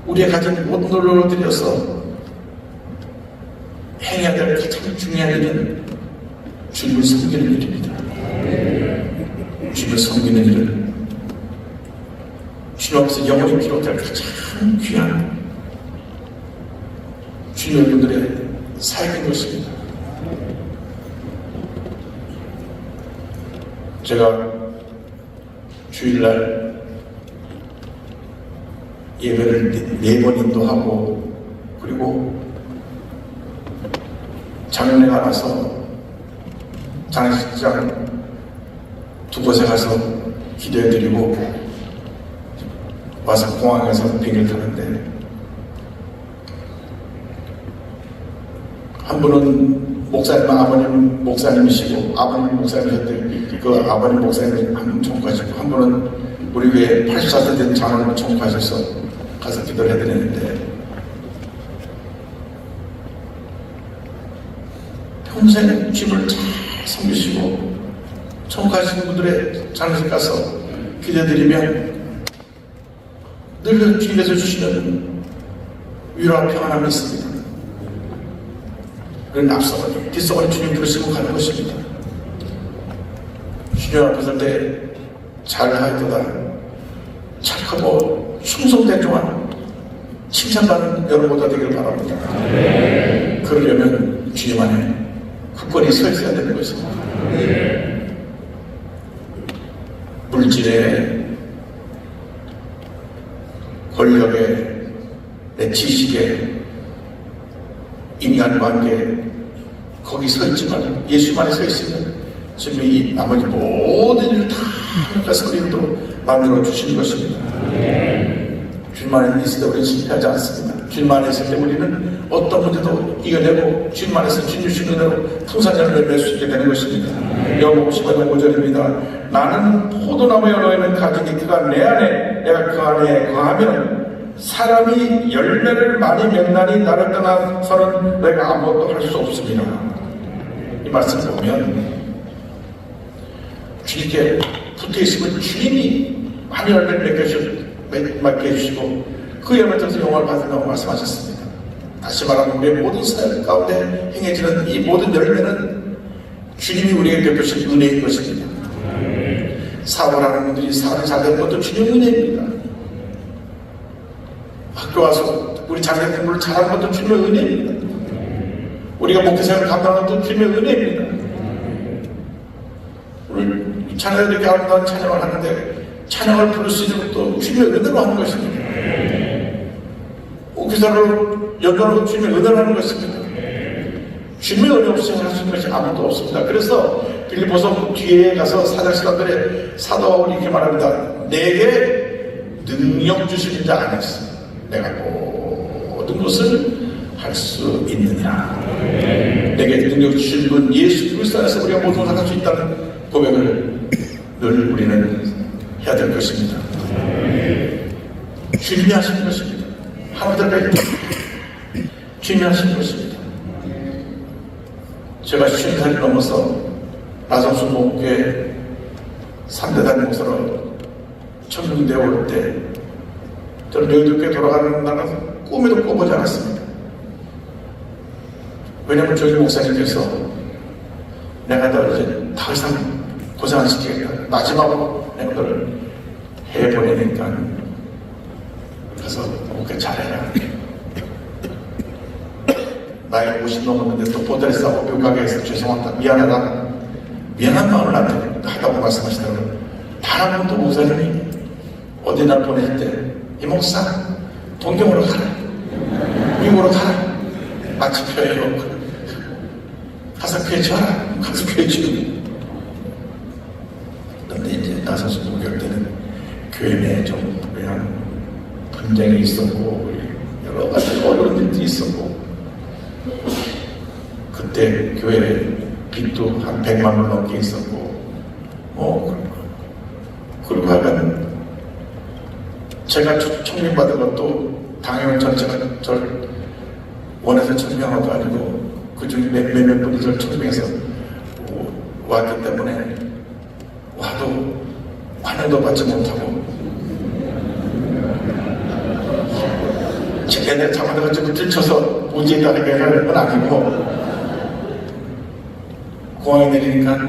우리의 가진 모든 노력을 들여서 해야 될 가장 중요한 일은 주님을 섬기는 일입니다. 주님을 섬기는 일은 주님 앞에서 영원히 기록될 가장 귀한 주님 여러분들의 삶인 것입니다. 제가 주일날 예배를 4번 인도하고 그리고 장례가 나서 장례식장 2곳에 가서 기도해드리고 와서 공항에서 비행기를 타는데 한 분은 목사님, 아버님 목사님이시고 아버님 목사님이셨대. 그 아버님 목사님이 한 분 총괄하시고 한 분은 우리 교회 84세 된 장로님 총괄하셔서 가서 기도를 해드렸는데 평생 주님을 잘 섬기시고 총괄하시는 분들의 장례식 가서 기도해드리면 늘 주님께서 주시는 위로와 평안함이 있습니다. 그런 앞서거니 뒷서거니 주님 부르시고 가는 것입니다. 주님 앞에 설 때 잘하였도다, 착하고 충성된 동안 칭찬받는 여러분보다 되기를 바랍니다. 그러려면 주님 안에 굳건히 서 있어야 되는 것입니다. 물질에, 권력에, 내 지식에, 인간관계 거기 서 있지만 예수 안에 서 있으면 지금 이 나머지 모든 일을 다 서리로 만들어 주시는 것입니다. 주님 안에 있을 때 우리는 실패하지 않습니다. 주님 안에 있을 때 우리는 어떤 문제도 이겨내고 주님 안에서 주님 주시는 대로 풍성장을 맺을 수 있게 되는 것입니다. 요한복음 10장 5절입니다. 나는 포도나무에 너희는 가지니 그가 내 안에 내가 그 안에 거하면 사람이 열매를 많이 맺나니 나를 떠나서는 내가 아무것도 할 수 없습니다. 이 말씀을 보면 주님께 붙어있으면 주님이 많이 열매를 맺게 해주시고 그 열매 통해서 영광을 받는다고 말씀하셨습니다. 다시 말하면 우리의 모든 삶 가운데 행해지는 이 모든 열매는 주님이 우리에게 베푸신 은혜인 것입니다. 사업하는 분들이 사업이 잘 되는 것도 주님의 은혜입니다. 학교 와서 우리 자녀 공부를 잘하는 것도 주님의 은혜입니다. 우리가 목회생활을 감당하는 것도 주님의 은혜입니다. 우리 자녀들이 이렇게 아름다운 찬양을 하는데 찬양을 부를 수 있는 것도 주님의 은혜로 하는 것입니다. 목회사로 연결하고 주님의 은혜로 하는 것입니다. 주님의 은혜 없이 할 수 있는 것이 아무것도 없습니다. 그래서 빌립보서 뒤에 가서 사장시간들의 사도 바울이 이렇게 말합니다. 내게 능력 주시는 자 안에서 내가 모든 것을 할 수 있느냐. 내게 능력 주신 분 예수 그리스도 안에서 우리가 모든 것을 할 수 있다는 고백을 늘 우리는 해야 될 것입니다. 주님이 하시는 것입니다. 하나님들 주님이 하시는 것입니다. 제가 50살이 넘어서 나성수 목회 3대 담임 목사로 청중대에 올 때 저는 여의도교회 돌아가는 날은 꿈에도 꿔보지 않았습니다. 왜냐하면 저희 목사님께서 내가 너 이제 더 이상 고생 안 시키겠다. 마지막으로 내가 너를 해보내니까 가서 목회 잘해라. 나이 50 넘었는데 또 보따리 싸고 묘가게에서 죄송하다, 미안하다, 미안한 마음을 나한테 하다고 말씀하시더라고요. 단 한 번도 목사님이 어디 날 보낼 때 이 목사 동경으로 가라, 미국으로 가라, 마치 표현이요, 가서 표현쳐라, 가서 표현치고. 그런데 이제 나서서 목요일 때는 교회 내에 좀 그냥 분쟁이 있었고 여러 가지 어려운 일들이 있었고, 그때 교회 빚도 한 100만 원 넘게 있었고, 그리고 하면 제가 청명받은 것도 당연히 전체가 저를 원해서 청명한 것도 아니고 그중에 몇몇 분이 저를 청명해서 왔기 때문에 와도 환영도 받지 못하고 걔네 잡아가지고 들쳐서 문제있다는 게 하는 건 아니고 공항에 내리니까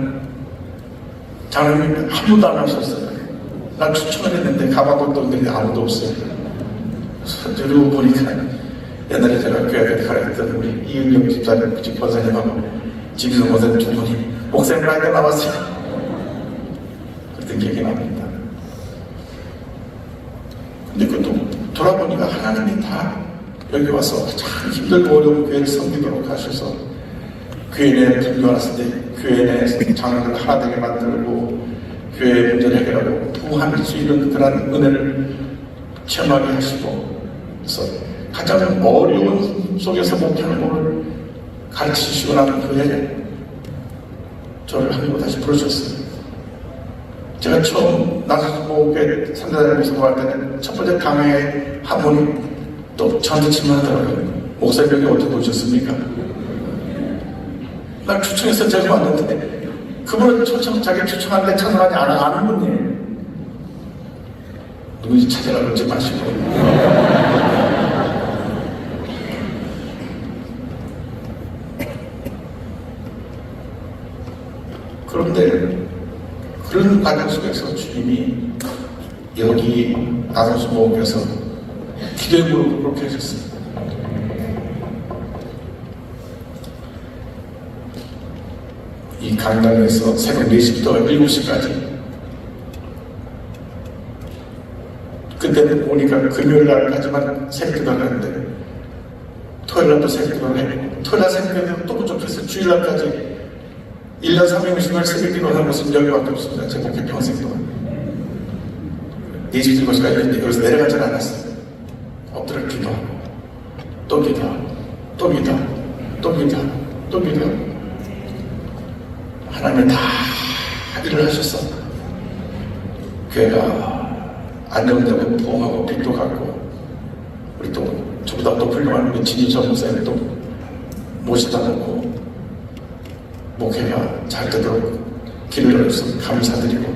장로님이 한 분도 안 오셨어요. 난 추천을 했는데 가봐본 분들이 아무도 없어요. 그리고 보니까 옛날에 제가 교회 가르쳤던 우리 이은경 집사님, 집권사님하고 집에서 모세님 두 분이 목사님 라이브 나왔어요. 그랬던 기억이 납니다. 근데 그것도 돌아보니까 하나님이 다 여기 와서 참 힘들고 어려운 교회를 섬기도록 하셔서 교회 내에 불교 왔을 때 교회 내에 장로를 하나 되게 만들고 교회 문제를 해결하고 부흥할 수 있는 그런 은혜를 체험하게 하시고 그래서 가장 어려운 속에서 목표하는 것을 가르치시고 난 후에 저를 한국으로 다시 부르셨어요. 제가 처음 나사수목에 산자장에서 갈 때는 첫 번째 강의 한 분이 또 저한테 질문하더라고요. 목사님이 어떻게 오셨습니까? 난 추천해서 제가 왔는데 그분은 자기 추천하는데 찬성하지 않은 분이에요. 누군지 찾아라 그러지 마시고. 그런데 그런 과정 속에서 주님이 여기 나선수 모험에서 기도의 무릎을 그렇게 하셨어요. 이 강당에서 새벽 4시부터 7시까지 그때는 보니까 금요일 날까지만 새벽기도를 하는데 토요일 날도 새벽기도를 해요. 토요일 날 새벽기도는 또 부족해서 주일 날까지 1년 360일 새벽기도 하는 것은 여기밖에 없습니다. 제 목회 평생 동안 27곳까지 여기서 내려가지 않았어요. 엎드려 기도하고 또 기도하고 또 기도하고 또 기도하고 또 기도하고 하나님이 다 일을 하셨어. 교회가 안정되고 부흥하고 빛도 갖고 우리 또 저보다 더 훌륭한 우리 진입선 목사님 또 모시다 놓고 목회가 잘 되도록 길을 열어서 감사드리고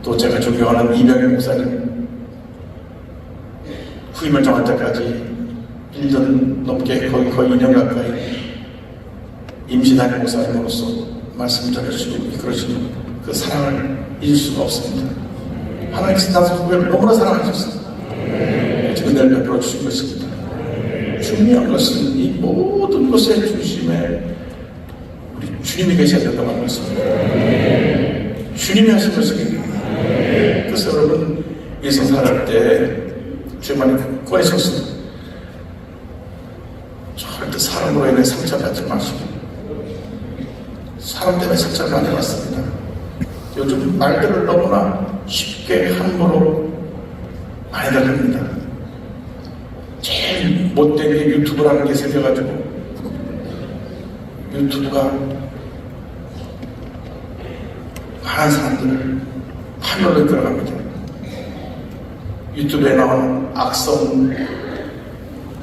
또 제가 존경하는 이병현 목사님 후임을 정할 때까지 1년 넘게 거의 2년 가까이 임시단임 목사님으로서 말씀 전해주시고 이끌어주시는 그 사랑을 잊을 수가 없습니다. 하나님께서 나선수교회를 너무나 사랑하셨습니다. 은혜를 베풀어 주신 것입니다. 중요한 것은 이 모든 것의 중심에 우리 주님이 계셔야 된다고 하는 것입니다. 주님이 하신 것입니다. 그래서 여러분 일상 살아갈 때 주님만이 꺼내셨습니다. 절대 사람으로 인해 상처받지 마시고 사람 때문에 상처를 많이 받습니다. 요즘 말들을 너무나 쉽게 함부로 많이들 합니다. 제일 못된 게 유튜브라는 게 생겨가지고 유튜브가 많은 사람들을 파멸로 들어갑니다. 유튜브에 나오는 악성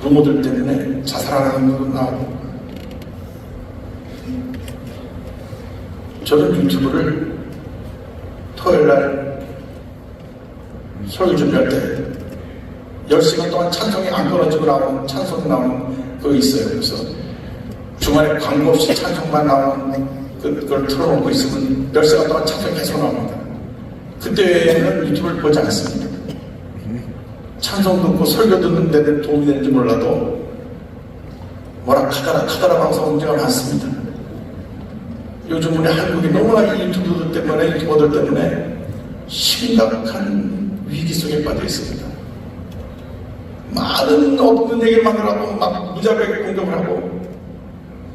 루머들 때문에 자살하는 분도 나오고 저는 유튜브를 토요일날 설교 준비할 때 10시간 동안 찬송이 안 끊어지고 나오는 찬송이 나오는 그거 있어요. 그래서 중간에 광고 없이 찬송만 나오는 그걸 틀어놓고 있으면 10시간 동안 찬송이 계속 나옵니다. 그때는 유튜브를 보지 않습니다. 찬송 듣고 설교 듣는 데 도움이 되는지 몰라도 뭐라 카더라 방송 문제가 많습니다. 요즘 우리 한국이 너무나 유튜브들 때문에 유튜버들 때문에 심각한 위기 속에 빠져 있습니다. 많은 없는 얘기를 만들어하고 막 무자비하게 공격을 하고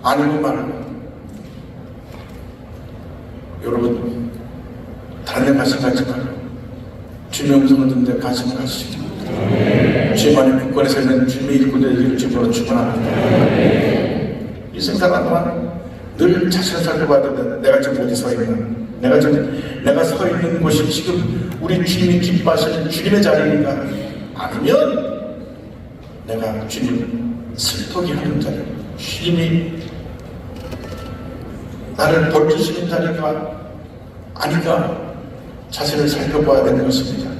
아니고 말고 여러분 다른 데 관심 갖지 말고 주님의 음성을 듣는 데 관심을 가지시고 주님만의 국권에서 있는 주님의 일꾼의 일을 주님으로 축원합니다. 이 생사가 동안 늘 자신을 살펴봐야 되는데 내가 지금 어디 서 있나 내가 서 있는 곳이 지금 우리 주님이 기뻐하시는 주님의 자리인가? 아니면 내가 주님 슬프게 하는 자리, 주님이 나를 벌주시는 자리가 아닌가 자신을 살펴봐야 되는 것입니다.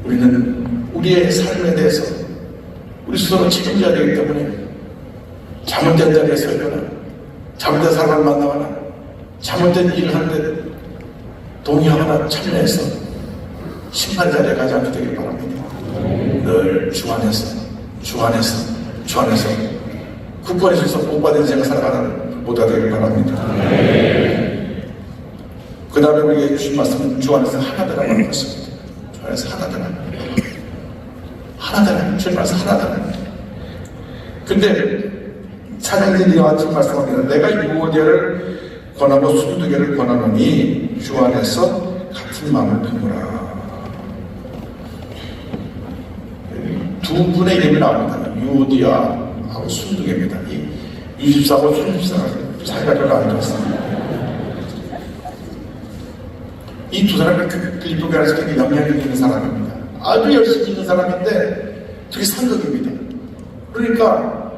우리는 우리의 삶에 대해서 우리 스스로 책임져야 되기 때문에 잘못된 자리에 서 있거나 잘못된 사람을 만나거나 잘못된 일을 하는데 동의하거나 참여해서 심판 자리에 가지 않게 되길 바랍니다. 늘 주 안에서 굳건히 서서 복받은 인생을 살아가는 모두가 되길 바랍니다. 그 다음에 우리에게 주신 말씀은 주 안에서 하나되라고 하는 것입니다. 주 안에서 하나되라. 주님 안에서 하나되라. 근데 사장님이 와서 말씀합니다. 내가 유오디아를 권하고 순두개를 권하노니 주 안에서 같은 마음을 품으라. 두 분의 이름이 나옵니다. 유오디아하고 순두개입니다. 이 유십사하고 순십사가 사이가 별로 안 좋습니다. 이 두 사람이 빌립보 교회에서 되게 영향력 있는 사람입니다. 아주 열심히 있는 사람인데 되게 상극입니다. 그러니까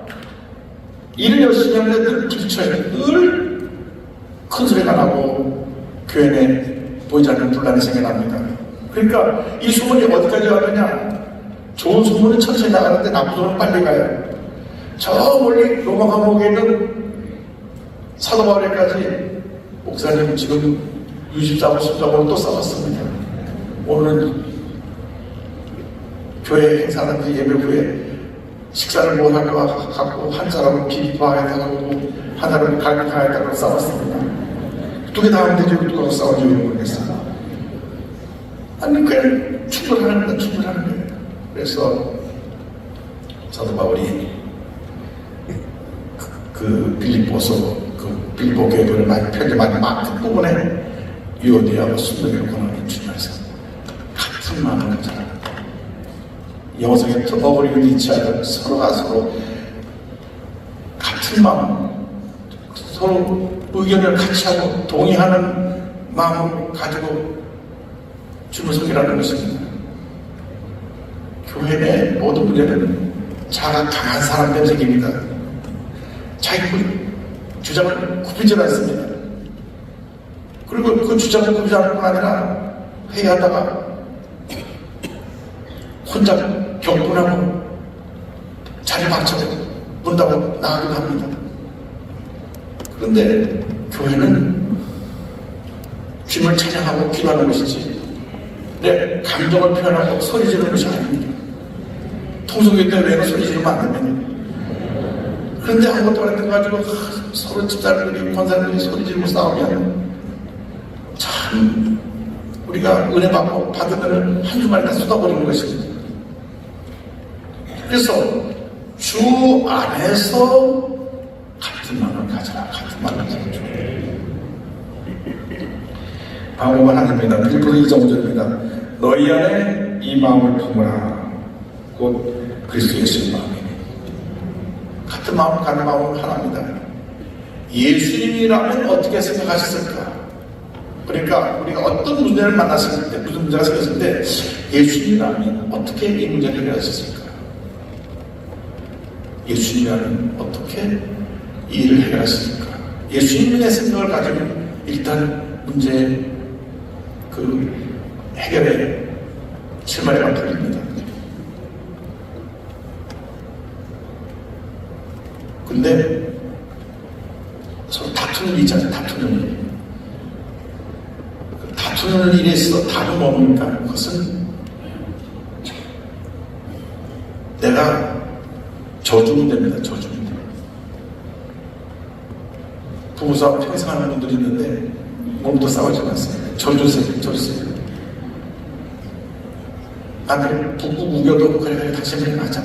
일을 열심히 하는데 늘 부딪혀요. 늘 큰 소리가 나고 교회 내 보이지 않는 분란이 생겨납니다. 그러니까 이 소문이 어디까지 가느냐? 좋은 소문은 천천히 나가는데 나쁜 소문은 빨리 가요. 저 멀리 로마 감옥에 있는 사도 바울에까지 목사님 지금 유십사하고 순두하고 또 싸웠습니다. 오늘은 교회 행사하는 예배 후에 식사를 못하고 갖고 한 사람은 비비파에다가고 한 사람은 갈비파에다가 싸웠습니다. 두 개 다 하면 되죠. 누가 싸우는지 모르겠어요. 아니 그냥 충분하는 거예요. 그래서 사도 바울이 그 빌립보 교회를 많이 편집한 막 부분에 유오디아하고 순두개를 권하는 주님에서 같은 마음을 가져라. 영성의 어버리고 니치하여 서로가 서로 같은 마음, 서로 의견을 같이 하고 동의하는 마음을 가지고 주님을 섬기라는 것입니다. 교회 내 모든 분야는 자가 강한 사람 때문입니다. 자기 주장을 굽히지 않습니다. 그리고 그 주장을 굽히지 않을 뿐 아니라 회의하다가 혼자 격분하고 자리 박차고 문다고 나가기도 합니다. 그런데 교회는 주님을 찬양하고 기도하는 것이지 내 감정을 표현하고 소리 지르는 것이 아닙니다. 통성교 때 외에는 소리 지르면 안 됩니다. 그런데 아무것도 안 해가지고 서로 집사람들이 권사님들이 소리 지르고 싸우면 참 우리가 은혜 받고 받으면 한 주만이나 쏟아버리는 것입니다. 그래서 주 안에서 같은 마음을 가져라. 같은 마음을 가져라. 방법은 하나입니다. 빌립보서 2장 5절입니다. 너희 안에 이 마음을 품으라. 곧 그리스도 예수의 마음이니. 같은 마음을 갖는 마음은 하나입니다. 예수님이라면 어떻게 생각하셨을까? 그러니까 우리가 어떤 문제를 만났을 때, 무슨 문제가 생겼을 때 예수님이라면 어떻게 이 문제를 해결하셨을까? 예수님이라면 어떻게 이 일을 해결하셨을까? 예수님의 생각을 가지면 일단 문제 그 해결에 실마리가 풀립니다. 근데 서로 다투는 일이 있잖아요. 다투는 일에 있어서 답은 뭡니까? 그것은 내가 저주면 됩니다. 저주면 됩니다. 부부싸움 평생 하는 분들이 있는데 몸도 싸우지 않습니다. 저주세요. 남편이 북구 우겨도 그래 당신이 맞아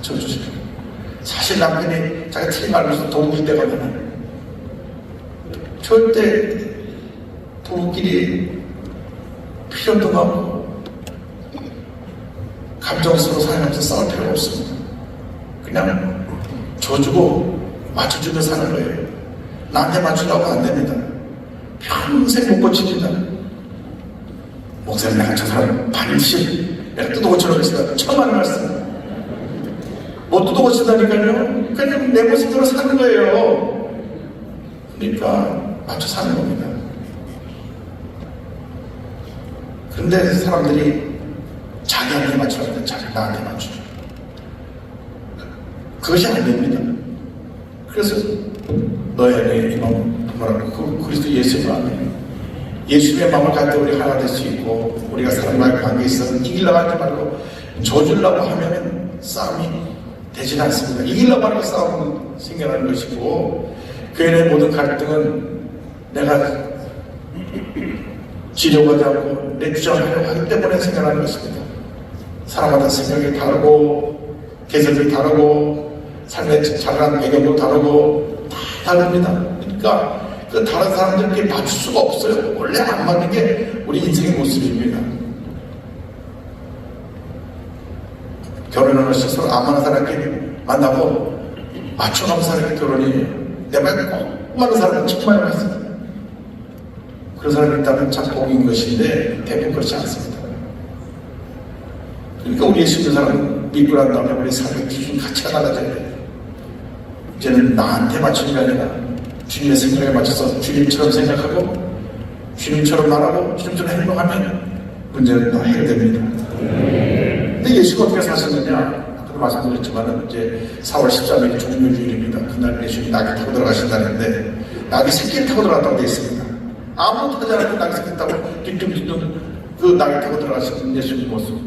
저주세요. 사실 남편이 자기가 틀린 말로서 도움일 때거든요. 절대 부부끼리 필요도 하고 감정스러워 살면서 싸울 필요가 없습니다. 그냥 줘주고 맞춰주며 사는 거예요. 나한테 맞추려고 안 됩니다. 평생 못 고칩니다. 목사님, 내가 저 사람 반드시 내가 뜯어 고쳐놓겠습니다. 천만 말씀. 못 뜯어 고친다니까요. 그냥 내 모습대로 사는 거예요. 그러니까 맞춰 사는 겁니다. 그런데 사람들이 자기한테 맞추라는데 자기 나한테 맞춰. 그것이 안 됩니다. 그래서 너의 이 마음 뭐라고 그리스도 예수의 마음이에요. 예수의 마음을 갖다 우리 하나 될 수 있고 우리가 사람과의 관계에 있어서 이기려고 하지 말고 저주려고 하면 싸움이 되지 않습니다. 이기려고 하는 싸움은 생겨나는 것이고 교인의 모든 갈등은 내가 지려고 하지 않고 내 주장하려고 하기 때문에 생겨나는 것입니다. 사람마다 생각이 다르고 개성이 다르고 삶의 자라난 배경도 다르고 다 다릅니다. 그러니까 그 다른 사람들끼리 맞출 수가 없어요. 원래 안 맞는 게 우리 인생의 모습입니다. 결혼을 하셔서 안 맞는 사람끼리 만나고 맞춰가는 사람이 결혼이에요. 내 말 꼭 맞는 사람은 정말 많습니다. 그런 사람이 있다면 참 복인 것인데 대부분 그렇지 않습니다. 그러니까 우리 예수 믿는 사람은 믿고 난 다음에 우리 삶의 기준 가치가 달라져야 돼요. 이제는 나한테 맞추는 게 아니라 주님의 생각에 맞춰서 주님처럼 생각하고 주님처럼 말하고 주님처럼 행동하면 문제는 다 해결됩니다. 근데 예수가 어떻게 사셨느냐? 아까도 말씀드렸지만 이제 4월 13일이 종료주일입니다. 그날 예수님이 낙에 타고 들어가신다는데 낙이 새끼를 타고 들어갔다고 되어 있습니다. 아무것도 하지 않고 낙이 새끼를 타고 뒤뚱뒤뚱 그 낙에 타고 들어가신 예수님 모습.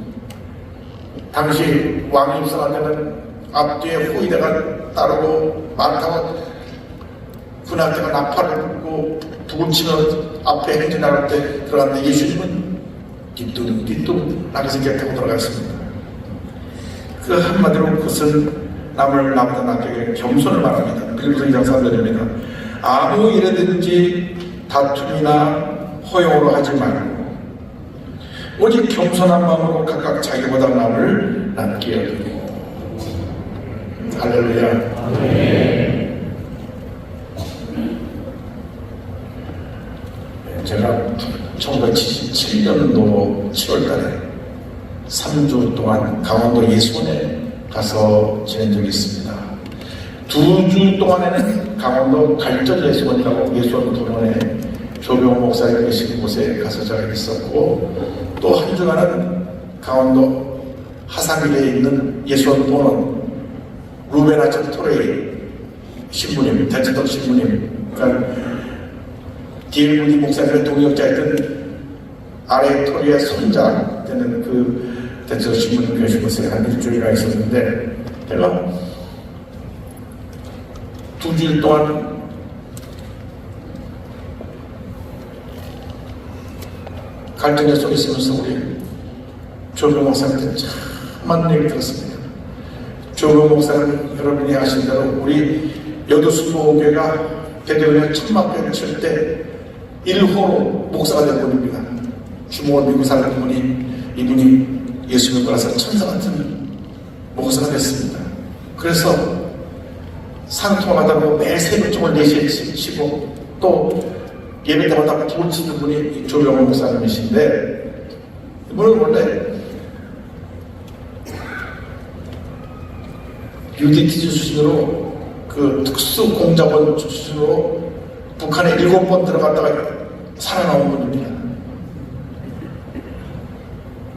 당시 왕이 입성할 때는 앞뒤에 호위대가 따르고 말 타고 군함대가 나팔을 불고 북을 치며 앞에 행진 나갈 때 들어갔는데 예수님은 뒤뚱뒤뚱 낙이 새끼를 타고 들어갔습니다. 그 한마디로 그것은 남을 나보다 낫게 겸손을 말합니다. 빌립보서 2장 3절입니다. 아무 일에든지 다툼이나 허용으로 하지 말고 오직 겸손한 마음으로 각각 자기보다 남을 낫게 여기고. 할렐루야. 제가 1977년도 7월달에 3주 동안 강원도 예수원에 가서 지낸 적이 있습니다. 2주 동안에는 강원도 갈전 예수원이라고 예수원 도론에 조병호 목사님 계신 곳에 가서 제가 있었고 또 한 주간은 강원도 하상길에 있는 예수원 도론 루베나처 토레이 신부님, 대체덕 신부님, 그러니까 디엘무디 목사님의 동역자였던 아래 토리의 손자 되는 그 대체덕 신부님 계신 곳에 한 일주일이나 있었는데 제가 2주일 동안 갈등에 속에 있으면서 우리 조병 목사님한테 참 많은 얘기 들었습니다. 조병 목사는 여러분이 아신 대로 우리 여도수보교회가 대대원에 천막교회를 칠 때 1호로 목사가 된 분입니다. 주목을 믿고 사는 분이 이분이 예수 믿고 나서 천사 같은 목사가 됐습니다. 그래서 상통하다고 매일 새벽종을 4시에 치고 또 예배 때마다 불을 치는 분이 조병호 목사님이신데 이분은 원래 UDT 출신으로 그 특수공작원 출신으로 북한에 7번 들어갔다가 살아나온 분입니다.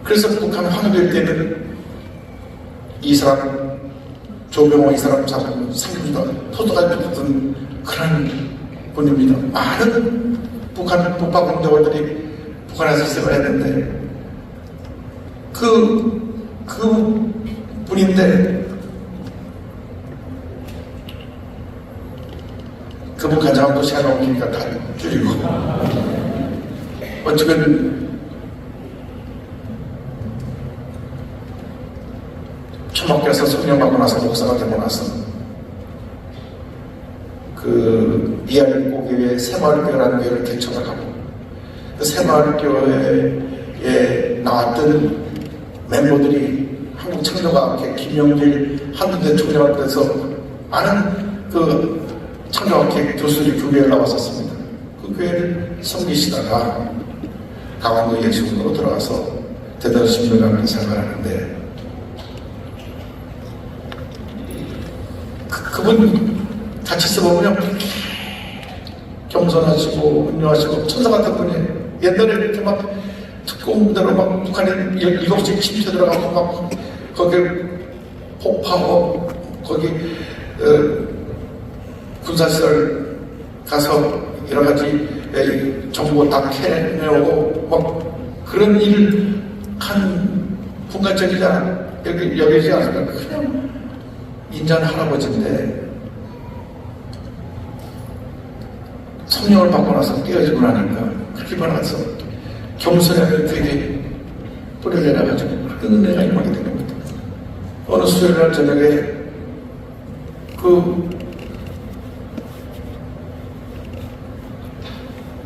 그래서 북한 황될 때는 이 사람 조병호 이 사람 잡으면 상주다 토도가 붙은 그런 분입니다. 많은 북한 북방공작원들이 북한에서 생활했는데 그 분인데 그분 가장 또 시간 없으니까 다 줄이고 어쨌든 천막교에서 성령 받고 나서 목사가 되고 나서 그 미아리고교회 새마을교회라는 교회를 개척을 하고 그 새마을교회에 나왔던 멤버들이 한국 창조과학회 김영길 한국대 총장을 통해서 많은 그 창조학회 교수들이 그 교회에 나왔었습니다. 그 그 교회를 섬기시다가 강원도 예수군으로 들어가서 대단 10년간 생활을 하는데 그분 같이 있어보면 겸손하시고 은유하시고 천사 같은 분이에요. 옛날에 이렇게 막 특공대로 막 북한에 7시 침투 들어가고 막 거기 폭파하고 거기 군사시설 가서 여러 가지 정보 다 캐내오고 막 그런 일을 한 군가적이잖아. 여기지 않습니까? 그냥 인자는 할아버지인데 성령을 받고 나서 깨어지고 나니까 그렇게 변화서 겸손하게 되게 뿌려내려가지고 그런 은혜가 임하게 된 겁니다. 어느 수요일날 저녁에 그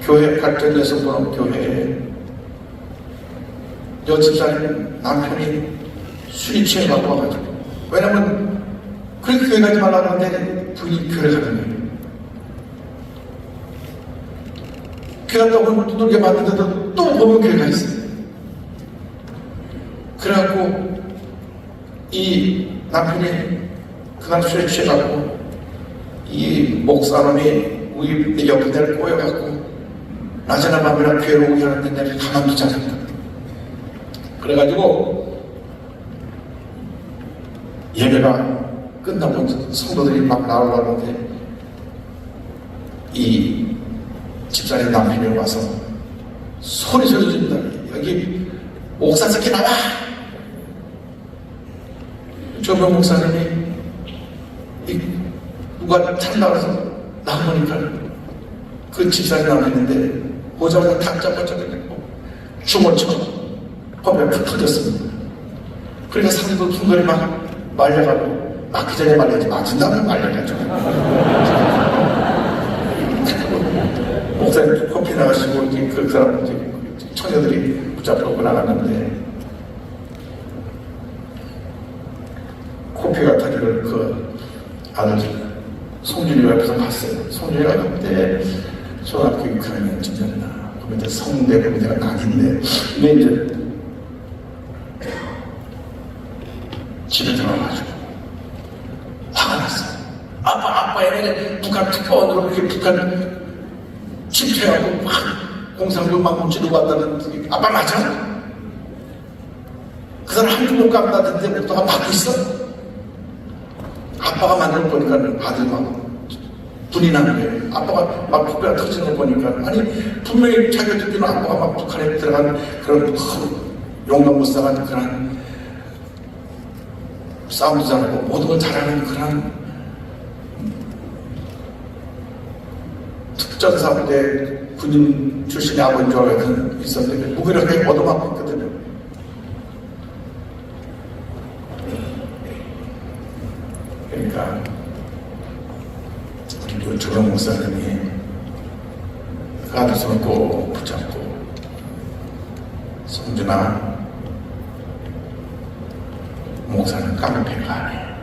교회 갈등에서 보는 교회에 여집사님 남편이 술이 취해갖고 와가지고 왜냐면 그렇게 교회 가지 말라고 하는데 부인이 교회 가는 거예요. 교회 갔다 오면 두들겨 맞는데도 또 보면 교회가 있어요. 그래갖고 이 남편이 그날 술에 취해갖고 이 목사놈이 우리 옆에를 꼬여갖고 낮이나 밤이나 교회로 오게 하는데 내가 가만두지 않았다. 그래가지고 예배가 끝나고 성도들이 막 나오려는데 이 집사님 남편이 와서 소리 지른다. 여기 목사 새끼 나와! 조명 목사님이 누가 찬다 그래서 나오니까 그 집사님 나왔는데 보자마자 다짜고짜 춤을 춰 법에 푹 터졌습니다. 그러니까 사람도 순간에 막 말려가고 맞기 전에 말려야지 맞은 다음에 말려야죠. 목사님 커피 나가시고 이제 그 사람 이제 처녀들이 붙잡고 나갔는데 커피가 타기를 그 아들 송준이가 옆에서 봤어요. 송준이가 그때 초등학교 6학년쯤이었나. 그때 성대 그때가 낙인데 근데 이제 집에 들어가가지고 화가 났어요. 아빠 얘네 북한 특파원으로 이렇게 북한 침투해가고 막 공산군 막 뭉치려고 한다는 아빠 맞아? 그 사람 한두 못 감다는데 목도가 맞고 있어? 아빠가 만든 거 보니까 아들 막 분이 나는 거예요. 아빠가 막 북배가 터지는 거 보니까 아니 분명히 자기가 듣기는 아빠가 막 북한에 들어간 그런 용감무쌍한 그런 싸움도 잘하고 모든 걸 잘하는 그런 특전사 때 군인 출신의 아버지인 줄 알고 있었는데 무기력하게 얻어맞고 있거든요. 그러니까 우리 조영 목사님이 그 아들 손을 꼭 붙잡고 성준아 목사는 깡패가 아니야.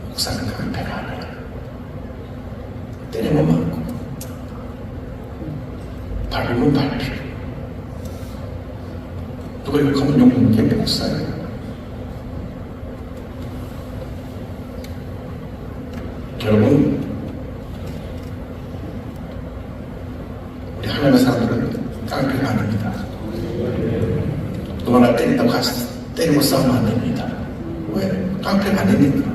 목사는 깡패가 아니야. 때리면 맞고 밟으면 밟히고 누가 욕하면 욕먹는 게 목사예요. 여러분 우리 하나님의 사람들은 깡패가 아닙니다. 누가 나 때린다고 가서 때리고 싸우면 안 됩니다. 왜? 깡패가 아니니까.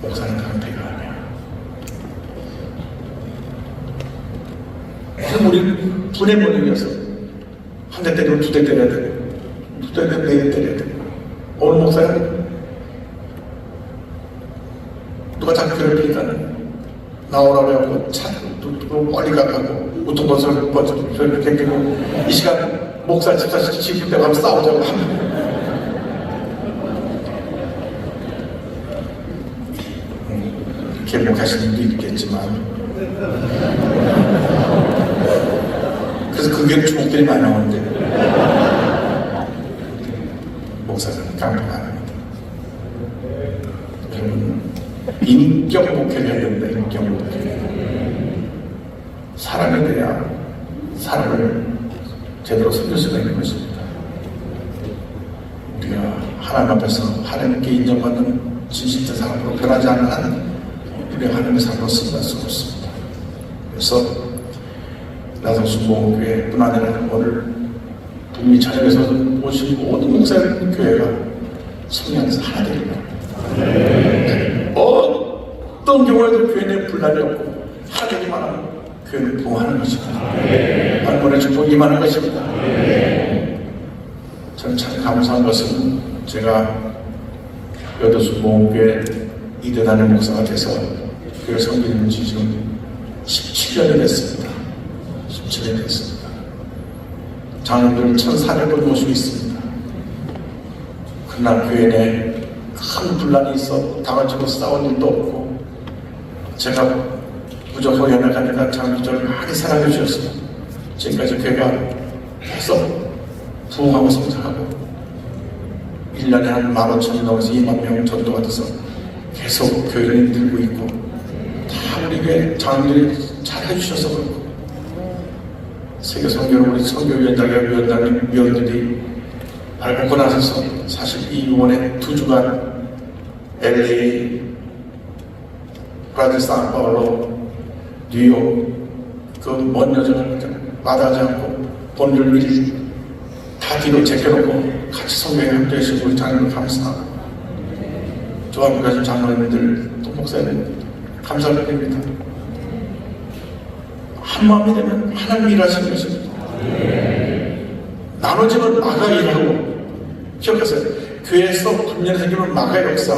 목사는 깡패가 아니야. 그럼 우리 분의 본능이어서 한 대 때리면 두 대 때려야 되고 두 대 때리면 네 대 때려야 되고 오늘 목사는 누가 자꾸 괴롭히니까 나오라고 하고 차도 빨리 가고 우통번호를 번쩍 이렇게 끼고 이 시간 목사 집사 시킬 때 가면 싸우자고 합니다. 개복하시는 분도 있겠지만 그래서 그게 주목들이 많이 나오는데 목사는 깡패가 아닙니다. 인격 목회를 해야 된다. 인격 목회. 사람에 대한 사람을 제대로 섬길 수가 있는 것입니다. 우리가 하나님 앞에서 하나님께 인정받는 진실된 사람으로 변하지 않는 한 우리가 하나님의 사람으로 쓰임받을 수 없습니다. 그래서 나성순복음교회 뿐 아니라 오늘 북미 전역에서 오신 모든 목사님 교회가 성령에서 하나 됩니다. 어떤 경우에도 교회 내 분란이 없고 하나 되기만 하면 교회를 부흥하는 것입니다. 하나님의 축복이 임하는 것입니다. 저는 참 감사한 것은 제가 여도순복음교회 이대단의 목사가 돼서 교회 섬기는 지 지금 17년이 됐습니다. 17년이 됐습니다. 장로들 1,400번 모시고 있습니다. 그러나 교회 내에 큰 분란이 있어 다가지고 싸운 일도 없고 제가 부족하게 연락하니까 장로들을 많이 사랑해 주셨습니다. 지금까지 교회가 계속 부흥하고 성장하고 1년에 한 15,000명 넘어서 2만 명 전도가 돼서 계속 교회를 들고 있고 다 우리 교회 장로들이 잘 해주셔서 그렇고 세계선교를 우리 선교위원장님 위원들이 발표고 나서서 사실 이 이번에 2주간 LA, 브라질, 산파울로, 뉴욕 그 먼 여정을 마다하지 않고 본줄 일 다 뒤로 제껴놓고 같이 선교에 함께해주시고 우리 장로님 감사하고 저 앞에 가신 장로님들 또 목사님 감사드립니다. 한마음이 되면 하나님 일하시는 것입니다. 나눠지면 마가 일하고 기억하세요. 교회에서 분열이 생기면 마가의 역사,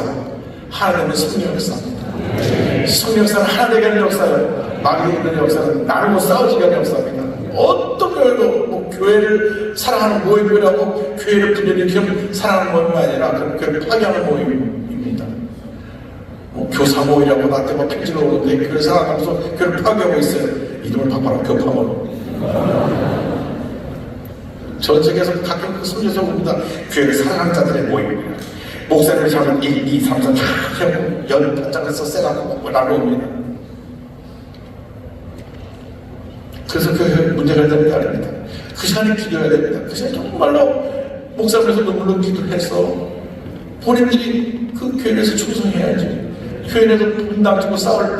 하나님은 성령 역사입니다. 성령 역사는 하나 되게 하는 역사예요. 마귀에 있는 역사는 나누고 싸우지 않는 역사입니다. 어떤 교회도 뭐 교회를 사랑하는 모임이라고 교회를 분열일으키면 사랑하는 모임이 아니라 그 교회를 파괴하는 모임입니다. 뭐 교사 모임이라고 나한테 막 편지를 오는데 교회를 사랑하면서 교회를 파괴하고 있어요. 이름을 바꿔라. 교파모로. 전 세계에서 가끔 그 소리에서 봅니다. 교회를 사랑하는 자들의 모임입니다. 목사님을 잡으면 1, 2, 3, 4 쫙 하고 연판장에서 쎄라고 먹고 나눠옵니다. 그래서 그 문제가 되는 게 아닙니다. 그 시간에 기도해야 됩니다. 그 시간에 정말로 목사님에서 눈물로 기도해서 본인들이 그 교회에서 충성해야지. 교회에서 분당지고 싸울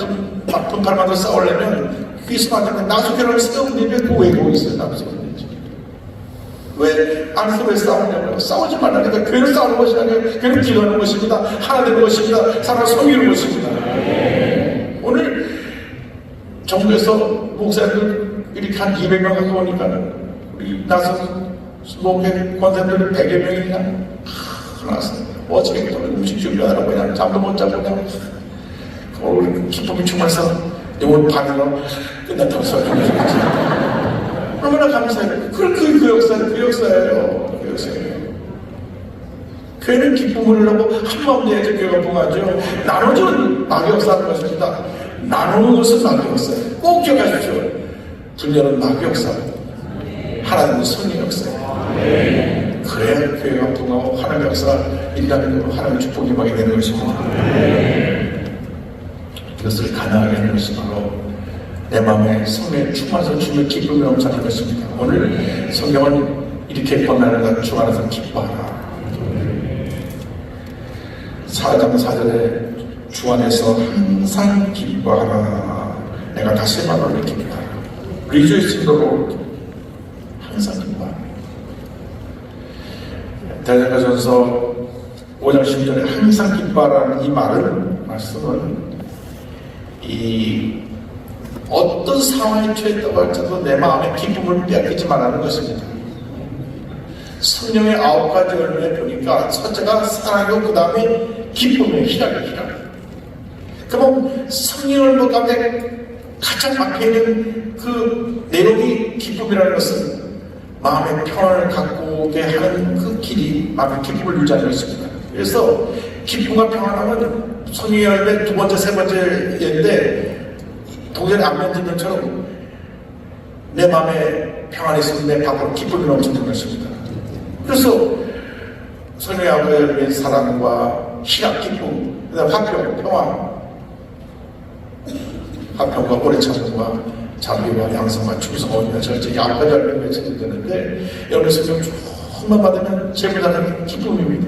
분팔마다 싸우려면 그리스도한테 나수교를 세우는데 그 왜 그거 있어요? 나수교는 왜 안에서 왜 싸우냐고요? 싸우지 말라니까. 교회를 싸우는 것이 아니라 교회를 기도하는 것입니다. 하나 되는 것입니다. 사람을 섬기는 것입니다. 오늘 정부에서 목사님들 이렇게 한 200명 갖고 오니까 우리 나서 목회 권사님들 100여 명이 그냥 나왔어요. 어저께 또 음식 준비하느라고 그냥 잠도 못 자고 그냥 우리 기쁨이 충만해서 오늘 밤이로 끝났다고 소리하면서 얼마나 감사해요. 그 역사예요. 그 역사예요. 교회는 기쁨을 하고 한마음 내야지 교회가 봉하죠. 나눠주는 마귀 역사하는 것입니다. 나누는 것은 마귀 역사예요. 꼭 기억하십시오. 분열은 마귀 역사입니다. 하나님은 성령 역사예요. 그래야 교회가 봉하고 하나님의 역사가 일단으로 하나님의 축복이 임하게 되는 것입니다. 이것을 가능하게 하는 것이 바로 내 마음에 성령의 충만해서 주님의 기쁨이 넘쳐나는 것입니다. 오늘 성경은 이렇게 권면하는 주 안에서 기뻐하라. 4장 4절에 주 안에서 항상 기뻐하라. 내가 다시 말하는 기뻐하라. 리조이스로 항상 기뻐하라. 데살로니가전서 5장 10절에 항상 기뻐하라는 이 말씀은 이 어떤 상황에 처했다고 할지라도 내 마음의 기쁨을 빼앗기지 말라는 것입니다. 성령의 9가지 열매 보니까 첫째가 사랑이고 그 다음에 기쁨이에요. 희락이에요. 그럼 성령을 뭐 가운데 가장 막혀있는 그 내용이 기쁨이라는 것은 마음의 평안을 갖고 오게 하는 그 길이 마음의 기쁨을 유지하는 것입니다. 그래서 기쁨과 평안하면 성령의 열매 두 번째, 세 번째인데 동전의 앞면들면처럼 내 마음에 평안이 있으면 내 밖으로 기쁨이 넘치는 것입니다. 그래서 성령의 아버지의 사랑과 희락, 기쁨, 그다음 화평, 평안 화평과 오래 참음과 자비와 양성과 충성과 절제 양가절을 외치게 되는데 여러분 성경 조금만 받으면 제보다는 기쁨입니다.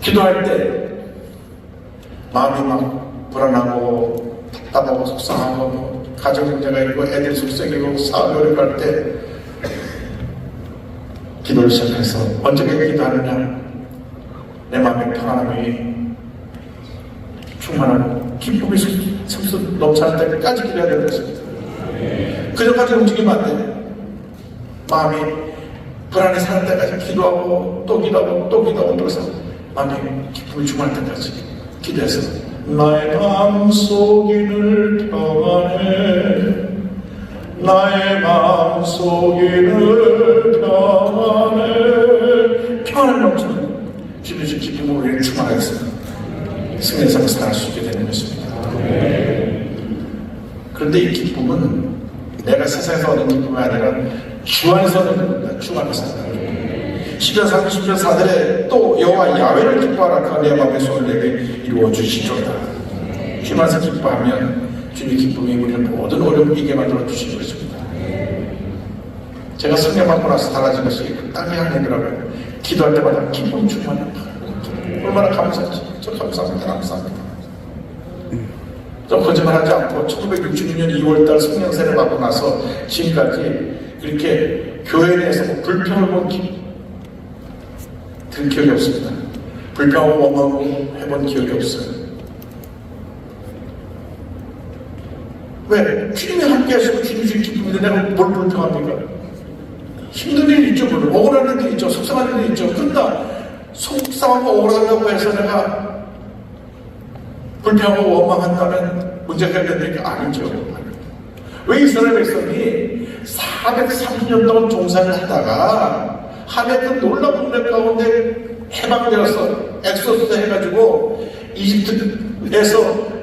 기도할 때 마음이 막 불안하고 답답하고 속상하고 가정 문제가 있고 애들 속썩이고 사업이 어려울 때 기도를 시작해서 언제까지 기도하느냐? 내 마음의 평안함이 충만하고 기쁨이 숨 넘쳐날 때까지 기도해야 되는 것입니다. 그전까지 움직이면 안 돼요. 마음이 불안이 사는 때까지 기도하고 또 기도하고 또 기도하고 그래서 마음이 기쁨이 충만할 때까지 기도해서 나의 마음속인을 평안해 나의 마음속인을 평안해 평안을 넘치는 주님의 기쁨으로 우리를 충만하겠습니다. 승리의 삶을 살아갈 수 있게 되는 것입니다. 그런데 이 기쁨은 내가 세상에서 얻는 기쁨이 아니라 주 안에서 얻는 겁니다. 주 안에서 시편 30편 4절에 또 여호와 야훼를 기뻐하라 그가 내 마음의 소원을 내게 이루어 주시리로다. 주 안에서 기뻐하면 주님의 기쁨이 우리는 모든 어려움을 이기게 만들어 주시는 것입니다. 제가 성령 받고 나서 달라진 것이 그 땅의 하나님이라고요. 기도할 때마다 기쁨 충만합니다. 얼마나 감사하지. 저 감사합니다. 감사합니다. 저 거짓말하지 않고 1966년 2월달 성령세를 받고 나서 지금까지 그렇게 교회 내에서 불평을 든 기억이 없습니다. 불평하고 원망하고 해본 기억이 없어요. 왜? 주님이 함께 하시고 주님이 주신 기쁨인데 내가 뭘 불평합니까? 힘든 일이 있죠. 물론 억울한 일이 있죠. 속상한 일이 있죠. 그러나 속상하고 억울하다고 해서 내가 불평하고 원망한다면 문제가 해결되는 게 아니죠. 왜 이스라엘 백성이 430년 동안 종살이를 하다가 하나의 그 놀라운 은혜 가운데 해방되어서 엑소스 해가지고 이집트에서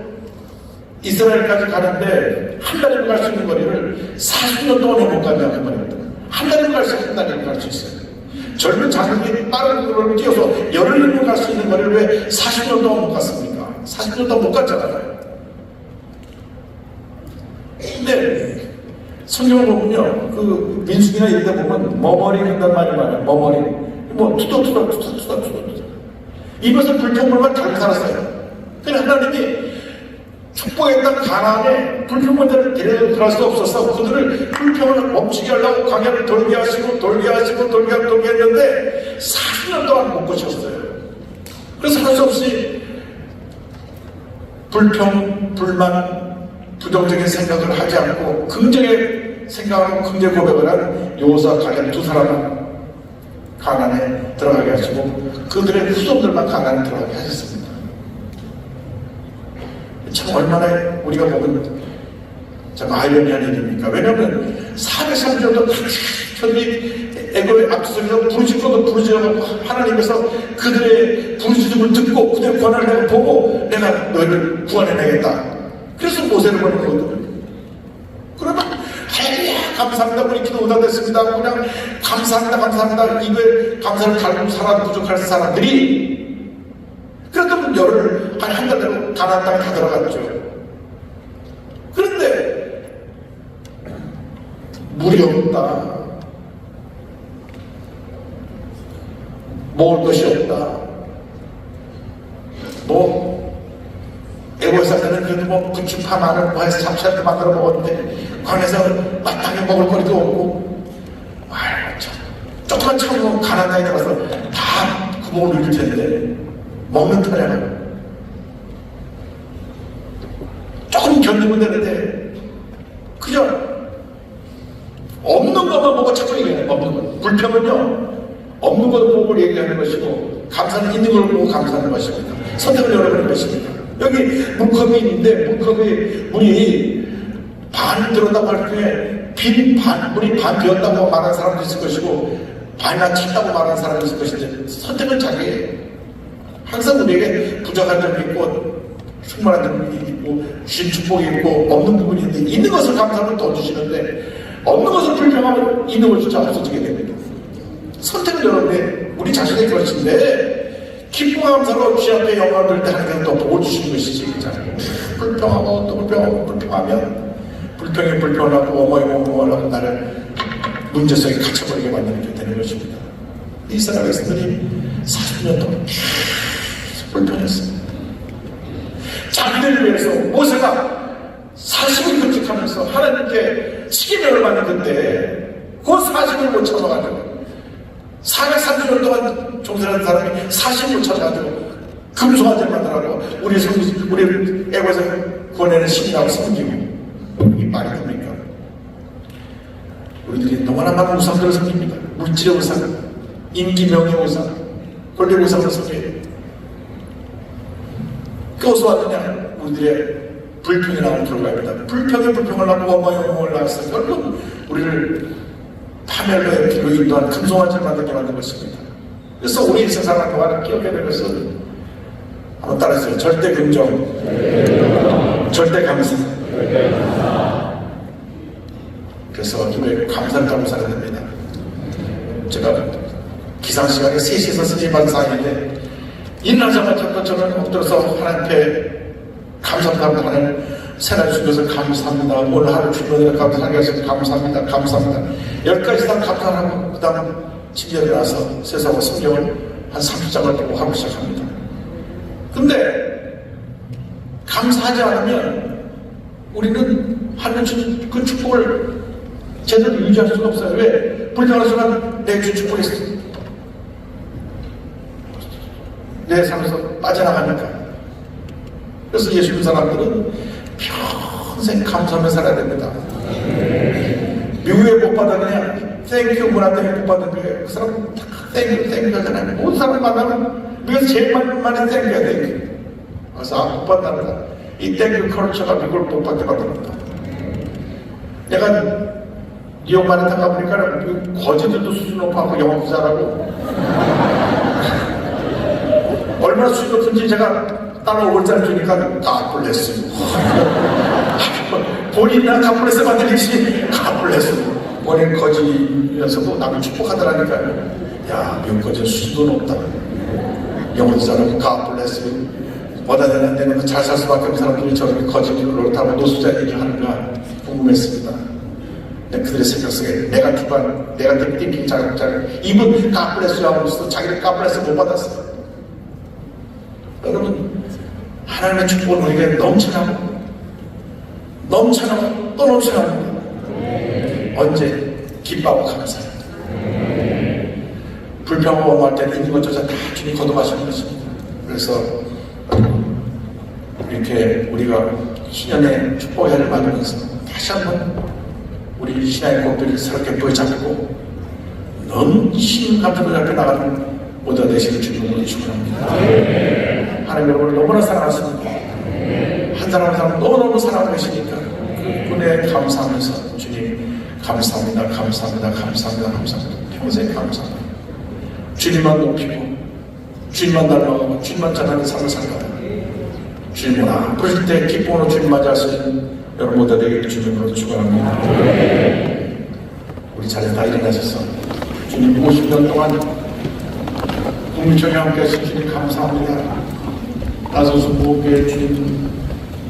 이스라엘까지 가는데 한 달이면 갈 수 있는 거리를 40년 동안에 못 가냐 그 말입니다. 한 달이면 갈 수 있는 달이면 갈 수 있어요. 젊은 자녀들이 빠른 그걸 뛰어서 열흘이면 갈 수 있는 거리를 왜 40년 동안 못 갔습니까? 40년 동안 못 갔잖아요. 근데 성경을 보면요, 그 민수기나 이런 데 보면 머머링 한단 말이 많아요. 머머링. 뭐 투덕투덕 입에서 불평물만 달고 살았어요. 그래서 하나님이 축복의 땅 가나안에 불평물들을 데려갈 수 없어서 그들을 불평을 멈추게 하려고 광야를 돌게 하시고 했는데 40년 동안 못 고쳤어요. 그래서 할 수 없이 불평, 불만, 부정적인 생각을 하지 않고 긍정의 생각하고 긍정 고백을 한 여호수아 갈렙 두 사람은 가나안에 들어가게 하시고 그들의 후손들만 가나안에 들어가게 하셨습니다. 참 얼마나 우리가 보면 참 아이러니한 일입니까? 왜냐하면 430년도 저들이 애고의 앞서서 부르짖고도 부르짖어가고 하나님께서 그들의 부르짖음을 듣고 그들의 권한을 내가 보고 내가 너희를 구원해내겠다. 그래서 모세를 보낸 거거든요. 그러면 할렐루야 감사합니다. 우리 기도 응답됐습니다. 그냥 감사합니다. 입에 감사를 달고 살아도 부족할 사람들이 그래도 열흘 한 달 되고 가나안 땅에 다 들어갔죠. 그런데 물이 없다. 먹을 것이 없다. 애고에서 때는 그래도 부추파 마늘 해서 잡채를 만들어 먹었는데 관에서 마땅히 먹을 거리도 없고 참 조금만 참으면 가나안 땅에 들어가서 다 구멍을 누릴 텐데 먹는 털에는 조금 견디면 되는데 그저 없는 것만 보고 자꾸 얘기하는 없는 것. 불평은요 없는 것 보고 얘기하는 것이고 감사는 있는 걸 보고 감사하는 것입니다. 선택을 여러분의 것입니다. 여기 물컵이 있는데 물컵에 물이 반 들었다고 할 때 물이 반 비었다고 말하는 사람도 있을 것이고 반이나 찼다고 말하는 사람도 있을 것인데 선택은 자기예요. 항상 우리에게 부족한 점이 있고 충만한 점이 있고 주신 축복이 있고 없는 부분이 있는데 있는 것을 감사하면 더 주시는데 없는 것을 불평하면 있는 것조차 없어지게 됩니다. 선택은 여러분의 우리 자신의 것인데 기쁨 감사로 주님 앞에 영광을 드릴 때 하나님께서 또 보고 주신 것이지. 불평하고 또 불평하고 불평하면 불평이 불평하고 어머니 나를 문제 속에 갇혀버리게 만드는 게 되는 것입니다. 이스라엘 백성들이 40년 동안 계속 불평했습니다. 자기들을 위해서 모세가 40일 금식하면서 하나님께 시기명을 받는데 그 40일 못 참아가지고 430년 동안 종살이한 사람이 40일 못 참아가지고 금송아지를 만들라고 우리 애고에서 구원해낸 신이라고 섬기고 이게 말이 됩니까? 우리들이 너무나 많은 우상들을 섬깁니다. 물질의 우상, 인기 명예 우상, 권리 우상을 섬겨요. 어디서 왔느냐? 우리들의 불평이 나오는 결과입니다. 불평에 불평을 하고 원망을 낳았어. 결국 우리를 파멸로의 피로 인도한 금송아지를 만들게 만든 것입니다. 그래서 우리 세상을 동안 기억해야 될 것은 한번 따라하세요. 절대 긍정, 절대 감사. 그래서 기도에 감사를 따고 살아야 됩니다. 제가 기상시간에 3시에서 선생님 받은 사이인데 일어나자마자 저는 엎드려서 하나님께 감사합니다. 하나님 새날 주셔서 감사합니다. 오늘 하루 주님을 감사하게 감사합니다. 감사합니다. 10가지 다 감사하고 그 다음 집에 일어나서 세상과 성경을 한 30장을 보고 하고 시작합니다. 근데 감사하지 않으면 우리는 하나님 주신 그 축복을 제대로 유지할 수가 없어요. 왜? 불평하는 순간 내 주 축복했어. 내 삶에서 빠져나가니까. 그래서 예수 믿는 사람들은 평생 감사하며 살아야 됩니다. 미국에 못 받았느냐? 땡큐 문화 때문에 못 받은 거예요. 그 사람 다 땡큐 하잖아요. 모든 사람 만나면 미국에서 제일 많이 땡큐야 땡큐. 그래서 못 받는다. 이 땡큐 컬처가 미국을 못 받게 만듭니다. 내가 뉴욕 마라탕 가보니까 거지들도 수준 높아하고 영어도 잘하고 얼마나 수준 높은지 제가 따로 5월짜리 주니까 가플레스 본인이나 가플레스 만들듯이 가플레스 본인 거지면서도 남을 축복하더라니까요. 야 미국 거지 수준도 높다. 영어도 잘하고 가플레스 뭐다 되는 잘 살 수밖에 없는 사람들이 저렇게 거지를 타고 노숙자 얘기하는가 궁금했습니다. 그들의 생각 속에 내가 주관, 내가 띵킹 자격자를 이분 가플레스 하면서도 자기를 가플레스 못 받았어요. 여러분 하나님의 축복은 우리에게 넘쳐나고 또 넘쳐납니다. 언제? 기뻐하고 감사합니다. 불평하고 원망할 때는 있는 것조차 다 주님 거둬가시는 것입니다. 그래서 이렇게 우리가 신년의 축복의 해를 맞으면서 다시 한번 우리 신앙의 꽃들을 새롭게 보여잡고 넘치는 감정을 앞에 나가는 모두가 되시는 주님으로 축원합니다. 하나님 여러분을 너무나 사랑하십니다. 한 사람 한 사람 너무너무 사랑하고 계시니까 그 은혜에 감사하면서 주님 감사합니다. 평생 감사합니다. 주님만 높이고 주님만 닮아가고 주님만 전하는 삶을 살아가다 주님을 부르실 때 기쁨으로 주님 맞이할 수 있는 여러분 모두 되기를 주님으로 축원합니다. 우리 자리에 다 일어나셔서 주님 50년 동안 국민청에 함께 하신 주님 감사합니다. 나서서 무엇에 주님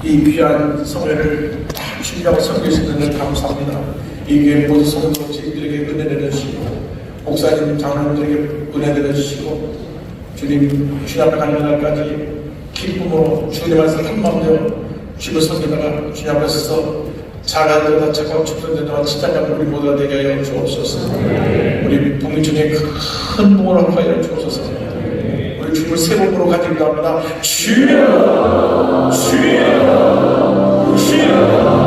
이 귀한 성회를 다 주님하고 섬기시는 일 감사합니다. 이 교회 모든 성도들에게 은혜 내려주시고 목사님 장로님들에게 은혜 내려주시고 주님 주님 앞에 가는 날까지 기쁨으로 주님 앞에서 한마음으로 주님을 섬기다가 주님 앞에 서서 잘하는 자고 축복된 동안 진짜가 우리 모두가 되게 하여 주옵소서. 우리 북민중에 큰 복을 하여 주옵소서. 우리 주님을 새 복으로 가지기도 합니다. 주여 주여 주여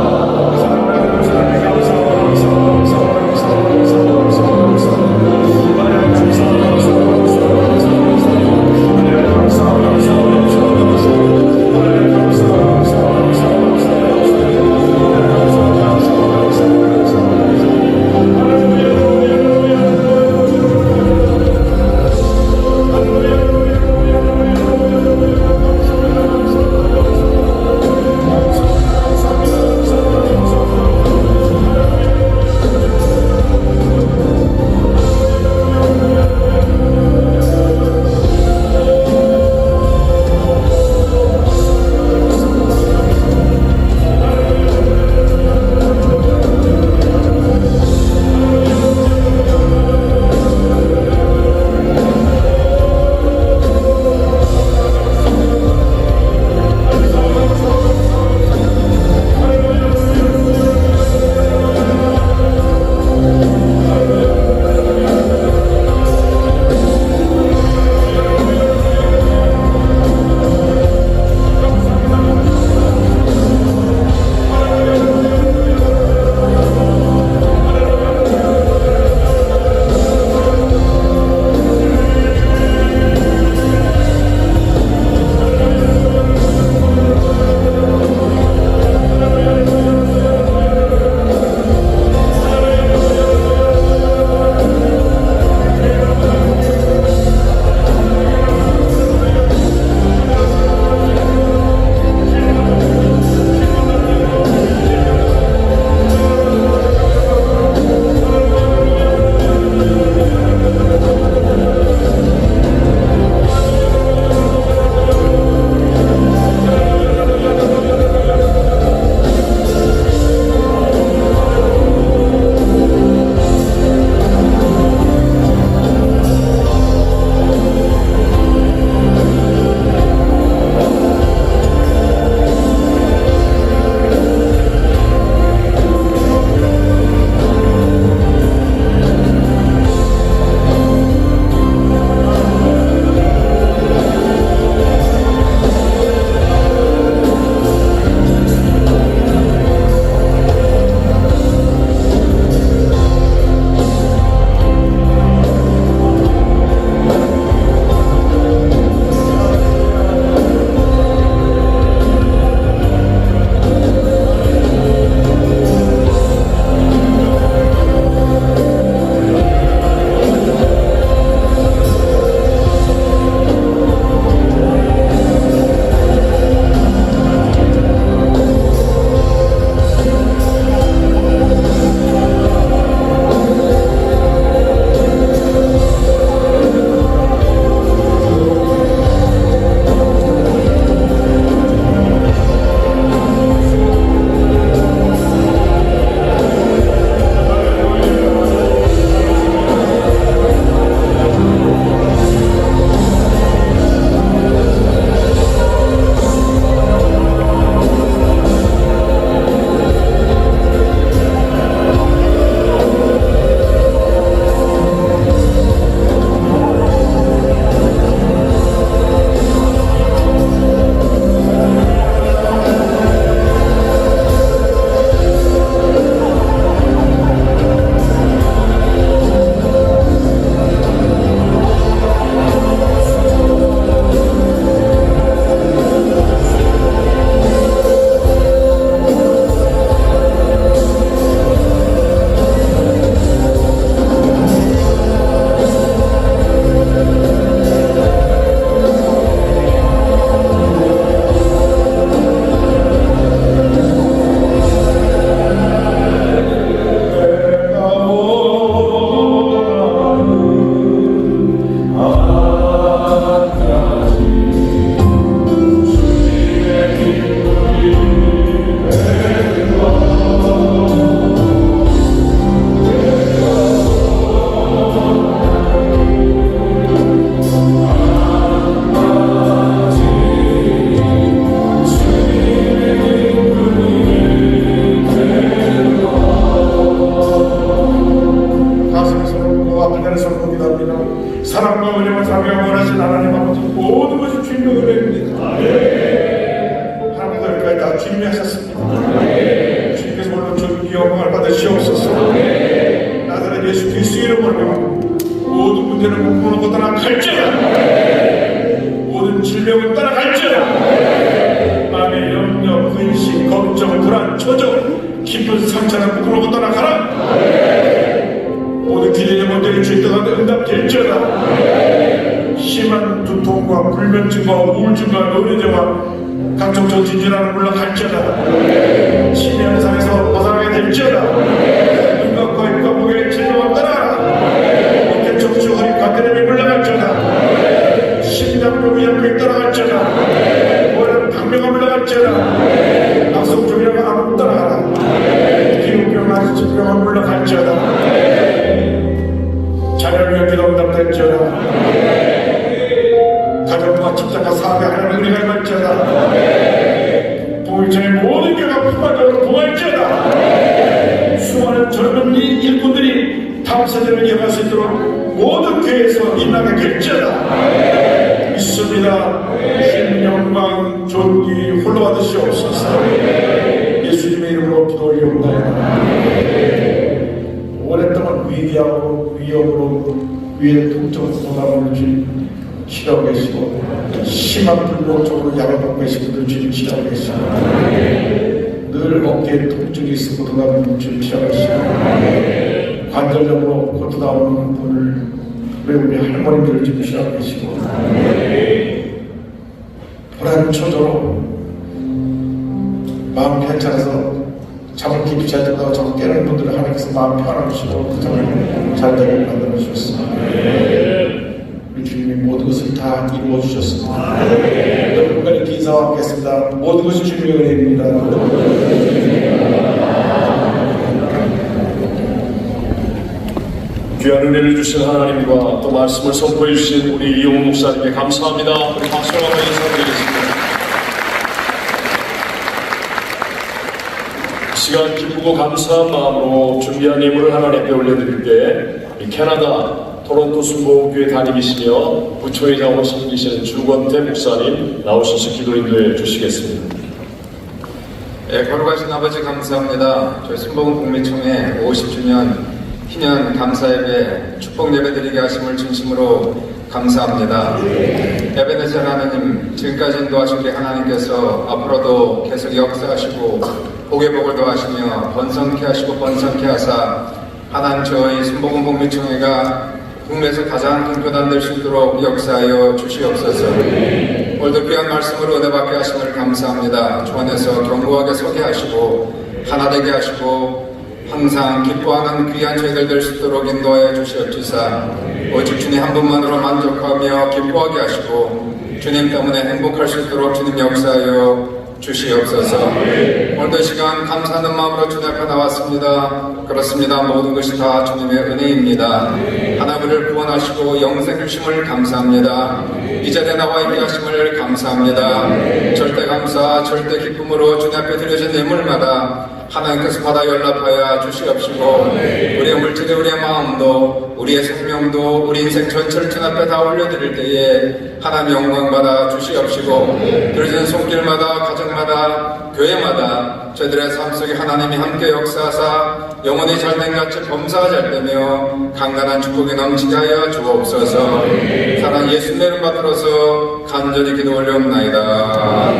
주님께서 오늘 존귀 영광을 받으시옵소서. 나사렛 예수 그리스도 이름으로 모든 문제를 묶어놓고 떠나갈지어다. 모든 질병을 떠나갈지어다. 마음의 염려, 근심, 걱정, 불안, 초조, 깊은 상처를 묶어놓고 떠나가라. 모든 기대의 문제를 주의 떠나도 응답될지어다. 심한 두통과 불면증과 우울증과 노래제와 각종 정신질환을 물러갈지어다. 치매 현상에서 벗어나게 될지어다. 눈과 입과 목의 질병을 떠나라. 어깨 척추 허리 관절염이 물러갈지어다. 심장병 위암병이 떠나갈지어다. 모든 당뇨가 물러갈지어다. 악성종이라고 암을 떠나가라. 기운병 아지증병은 물러갈지어다. 자녀를 위한 기도 응답될지어다. 가정과 직장과 사업에 하나님의 은혜가 임할지어다. 보일자의 모든 교회가 풍부하도록 도와할지어다. 수많은 젊은 일꾼들이 다음 세대를 이어갈 수 있도록 모든 교회에서 일나게 될지어다. 믿습니다. 주님 영광 존귀 홀로 받으시옵소서. 예수님의 이름으로 기도 올리옵나이다. 오랫동안 위기하고 위협으로 위에 통증을 쏟아부을 치료하고 계시고 심한 불면증으로 약을 받고 계신 분들 주님 치료하고 계시고 늘 어깨에 통증이 있어 고통하는 분들 주님 치료하시고 관절염으로 고통하는 분을 우리 할머니들 주님 치료하고 계시고 불안 초조로 마음 괜찮아서 잠을 깊이 자지 못하고 자꾸 깨는 분들을 하나님께서 마음 편안하시고 그 잠을 잘 자게 만들어 주셨습니다. 우리 주님이 모든 것을 다 이루어 주셨습니다. 여러분과 이렇게 인사하겠습니다. 모든 것이 주님의 은혜입니다. 귀한 은혜를 주신 하나님과 또 말씀을 선포해 주신 우리 이용우 목사님께 감사합니다. 우리 박수로 한번 인사드리겠습니다. 시간 기쁘고 감사한 마음으로 준비한 예물을 하나님께 올려드릴 때 이 캐나다 토론토 순복음교회 담임이시며 부초회장으로 섬기시는 주권태 목사님 나오셔서 기도 인도해 주시겠습니다. 네, 거룩하신 아버지 감사합니다. 저희 순복음 복미총회 50주년 희년 감사예배 축복 예배드리게 하심을 진심으로 감사합니다. 에베네zer 하나님, 지금까지 인도하신 우리 하나님께서 앞으로도 계속 역사하시고 복의 복을 더하시며 번성케 하시고 번성케 하사 하나님 저희 순복음 복미총회가 국내에서 가장 큰 교단 될 수 있도록 역사하여 주시옵소서. 오늘도 귀한 말씀으로 은혜 받게 하심을 감사합니다. 주 안에서 견고하게 서게 하시고 하나 되게 하시고 항상 기뻐하는 귀한 저희들 될 수 있도록 인도하여 주시옵소서. 오직 주님 한 분만으로 만족하며 기뻐하게 하시고 주님 때문에 행복할 수 있도록 주님 역사하여 주시옵소서. 오늘도 시간 감사하는 마음으로 주님 앞에 나왔습니다. 그렇습니다. 모든 것이 다 주님의 은혜입니다. 하나님을 구원하시고 영생 주심을 감사합니다. 이 자리에 나와 있게 하심을 감사합니다. 절대 감사, 절대 기쁨으로 주님 앞에 드려진 예물마다 하나님께서 받아 연락하여 주시옵시고 우리의 물질에 우리의 마음도 우리의 생명도 우리 인생 전체를 주님 앞에 다 올려드릴 때에 하나님 영광 받아 주시옵시고 들어진 손길마다 가정마다 교회마다 저희들의 삶 속에 하나님이 함께 역사하사 영원히 잘된 같이 범사가 잘되며 강간한 축복이 넘치게 하여 주옵소서. 사랑 예수님 이름 받들어서 간절히 기도 올려옵나이다.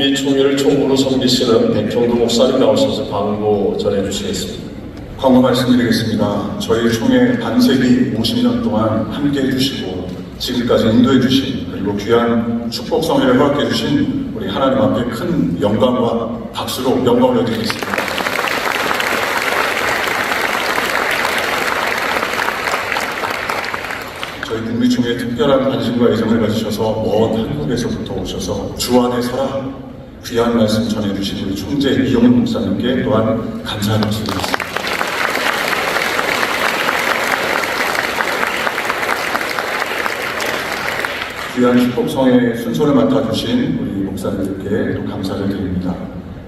북미총회를 총무로 섬기시는 백종도 목사님 나오셔서 광고 전해주시겠습니다. 광고 말씀드리겠습니다. 저희 총회 반세기 50년 동안 함께해 주시고 지금까지 인도해 주신 그리고 귀한 축복 성회를 허락해 주신 우리 하나님 앞에 큰 영광과 박수로 영광을 드리겠습니다. 저희 북미총회에 특별한 관심과 애정을 가지셔서 먼 한국에서부터 오셔서 주 안에 살아 귀한 말씀 전해주신 우리 총재 이영훈 목사님께 또한 감사의 말씀 드리겠습니다. 귀한 축복성의 순서를 맡아주신 우리 목사님들께 또 감사를 드립니다.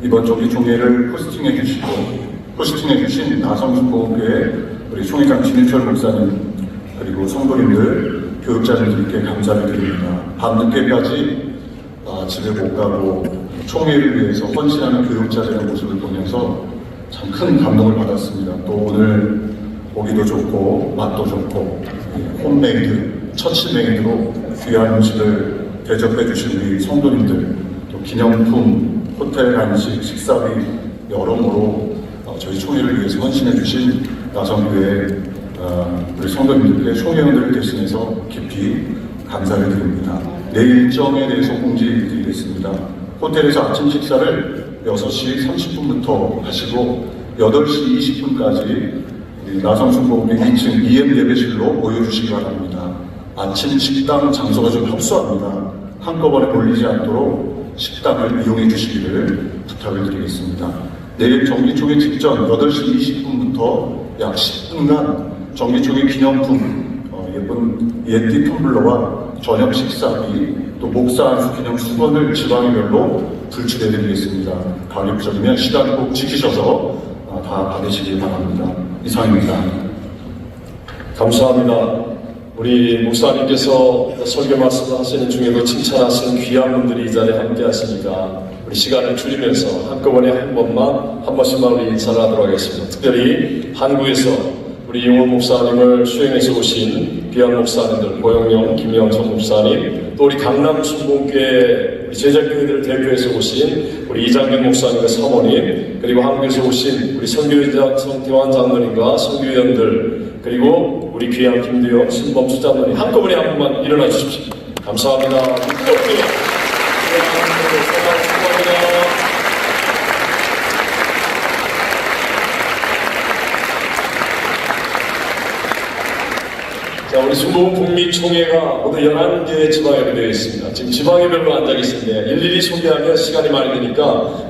이번 조기 총회를 호스팅해 주신 나성중보교회 우리 총회장 김일철 목사님 그리고 성도님들, 교육자님들께 감사를 드립니다. 밤늦게까지 집에 못 가고 총회를 위해서 헌신하는 교육자들의 모습을 보면서 참 큰 감동을 받았습니다. 또 오늘 보기도 좋고 맛도 좋고 홈메이드, 처치메이드로 귀한 음식을 대접해 주신 우리 성도님들, 또 기념품, 호텔 간식, 식사비 여러모로 저희 총회를 위해서 헌신해 주신 나성교회 우리 성도님들께 총회원들을 대신해서 깊이 감사를 드립니다. 내일 일정에 대해서 공지드리겠습니다. 호텔에서 아침 식사를 6시 30분부터 하시고 8시 20분까지 나성중보교 2층 EM 예배실로 모여주시기 바랍니다. 아침 식당 장소가 좀 협소합니다. 한꺼번에 몰리지 않도록 식당을 이용해 주시기를 부탁을 드리겠습니다. 내일 정기총회 직전 8시 20분부터 약 10분간 정기총회 기념품, 예쁜 예띠 텀블러와 저녁 식사비, 또 목사 안수 기념 수건을 지방별로 불출해 드리겠습니다. 가급적이면 시간 꼭 지키셔서 다 받으시기 바랍니다. 이상입니다. 감사합니다. 우리 목사님께서 설교 말씀하시는 중에도 칭찬하시는 귀한 분들이 이 자리에 함께 하시니까 우리 시간을 줄이면서 한꺼번에 한 번씩만 우리 인사를 하도록 하겠습니다. 특별히 한국에서 우리 이용훈 목사님을 수행해서 오신 귀한 목사님들, 고영영, 김영천 목사님, 또 우리 강남 순복교회 우리 제자교회들을 대표해서 오신 우리 이장균 목사님과 사모님, 그리고 한국에서 오신 우리 선교회장 성태환 장로님과 선교위원들, 그리고 우리 귀한 김두영 신범수 장로님 한꺼번에 한 번만 일어나 주십시오. 감사합니다. 자, 우리 순복음 북미총회가 모두 11개의 지방예배 되어 있습니다. 지금 지방예배로 앉아 계신데 일일이 소개하면 시간이 많이 드니까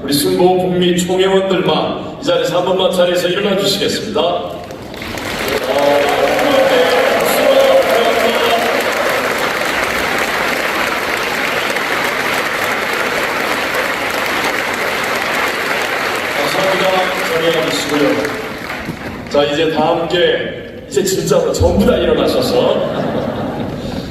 우리 순복음 북미총회원들만 이 자리에서 한 번만 자리에서 일어나 주시겠습니다. 자, 이제 다 함께 이제 진짜로 전부 다 일어나셔서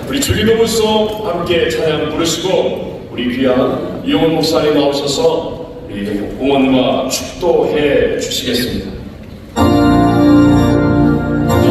우리 주기도문송 함께 찬양 부르시고 우리 귀한 이용훈 목사님 나오셔서 우리 응원과 축도해 주시겠습니다. 주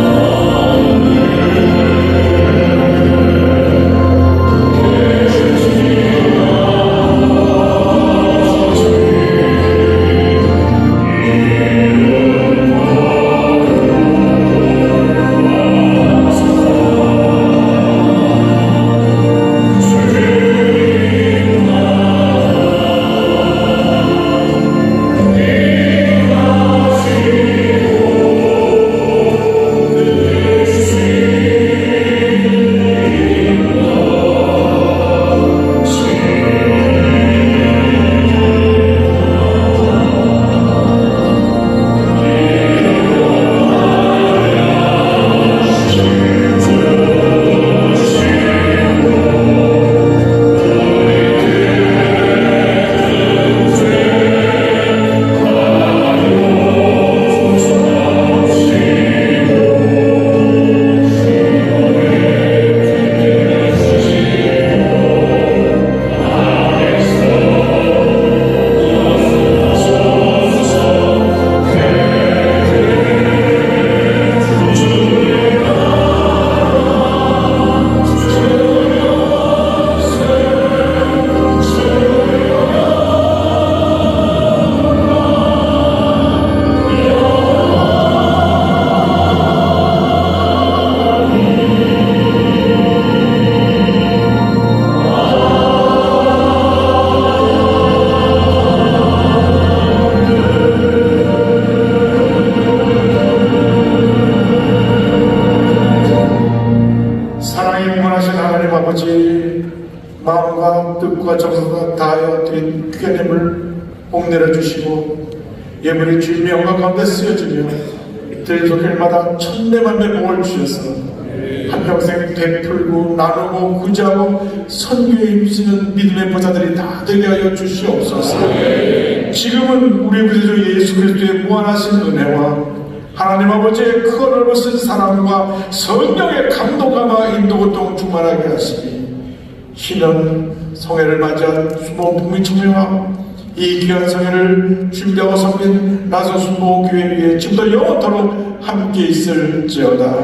주시고 예물이 주님의 영광 가운데 쓰여지며 들소길마다 천대만대 복을 주셔서 한평생 베풀고 나누고 구제하고 선교에 힘쓰는 믿음의 보좌들이 다 되게 하여 주시옵소서. 지금은 우리 구세주 예수 그리스도의 무한하신 은혜와 하나님 아버지의 크고 넓으신 사랑과 성령의 감동감과 인도 고통 충만하게 하시니 신년 성회를 맞이한 수봉 북미총회와 이 귀한 성회를 준비하고 섬긴 나서 순복음교회 위에 지금도 영원토록 함께 있을지어다.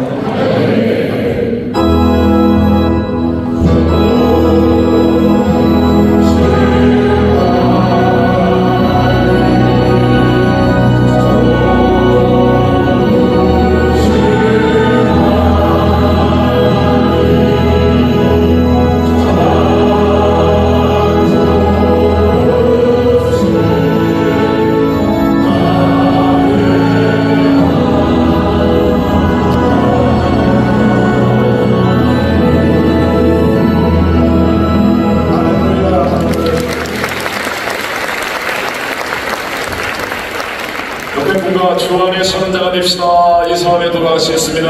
옆에 분과 주 안에 사는 자가 됩시다. 예수 안에 돌아가시겠습니다.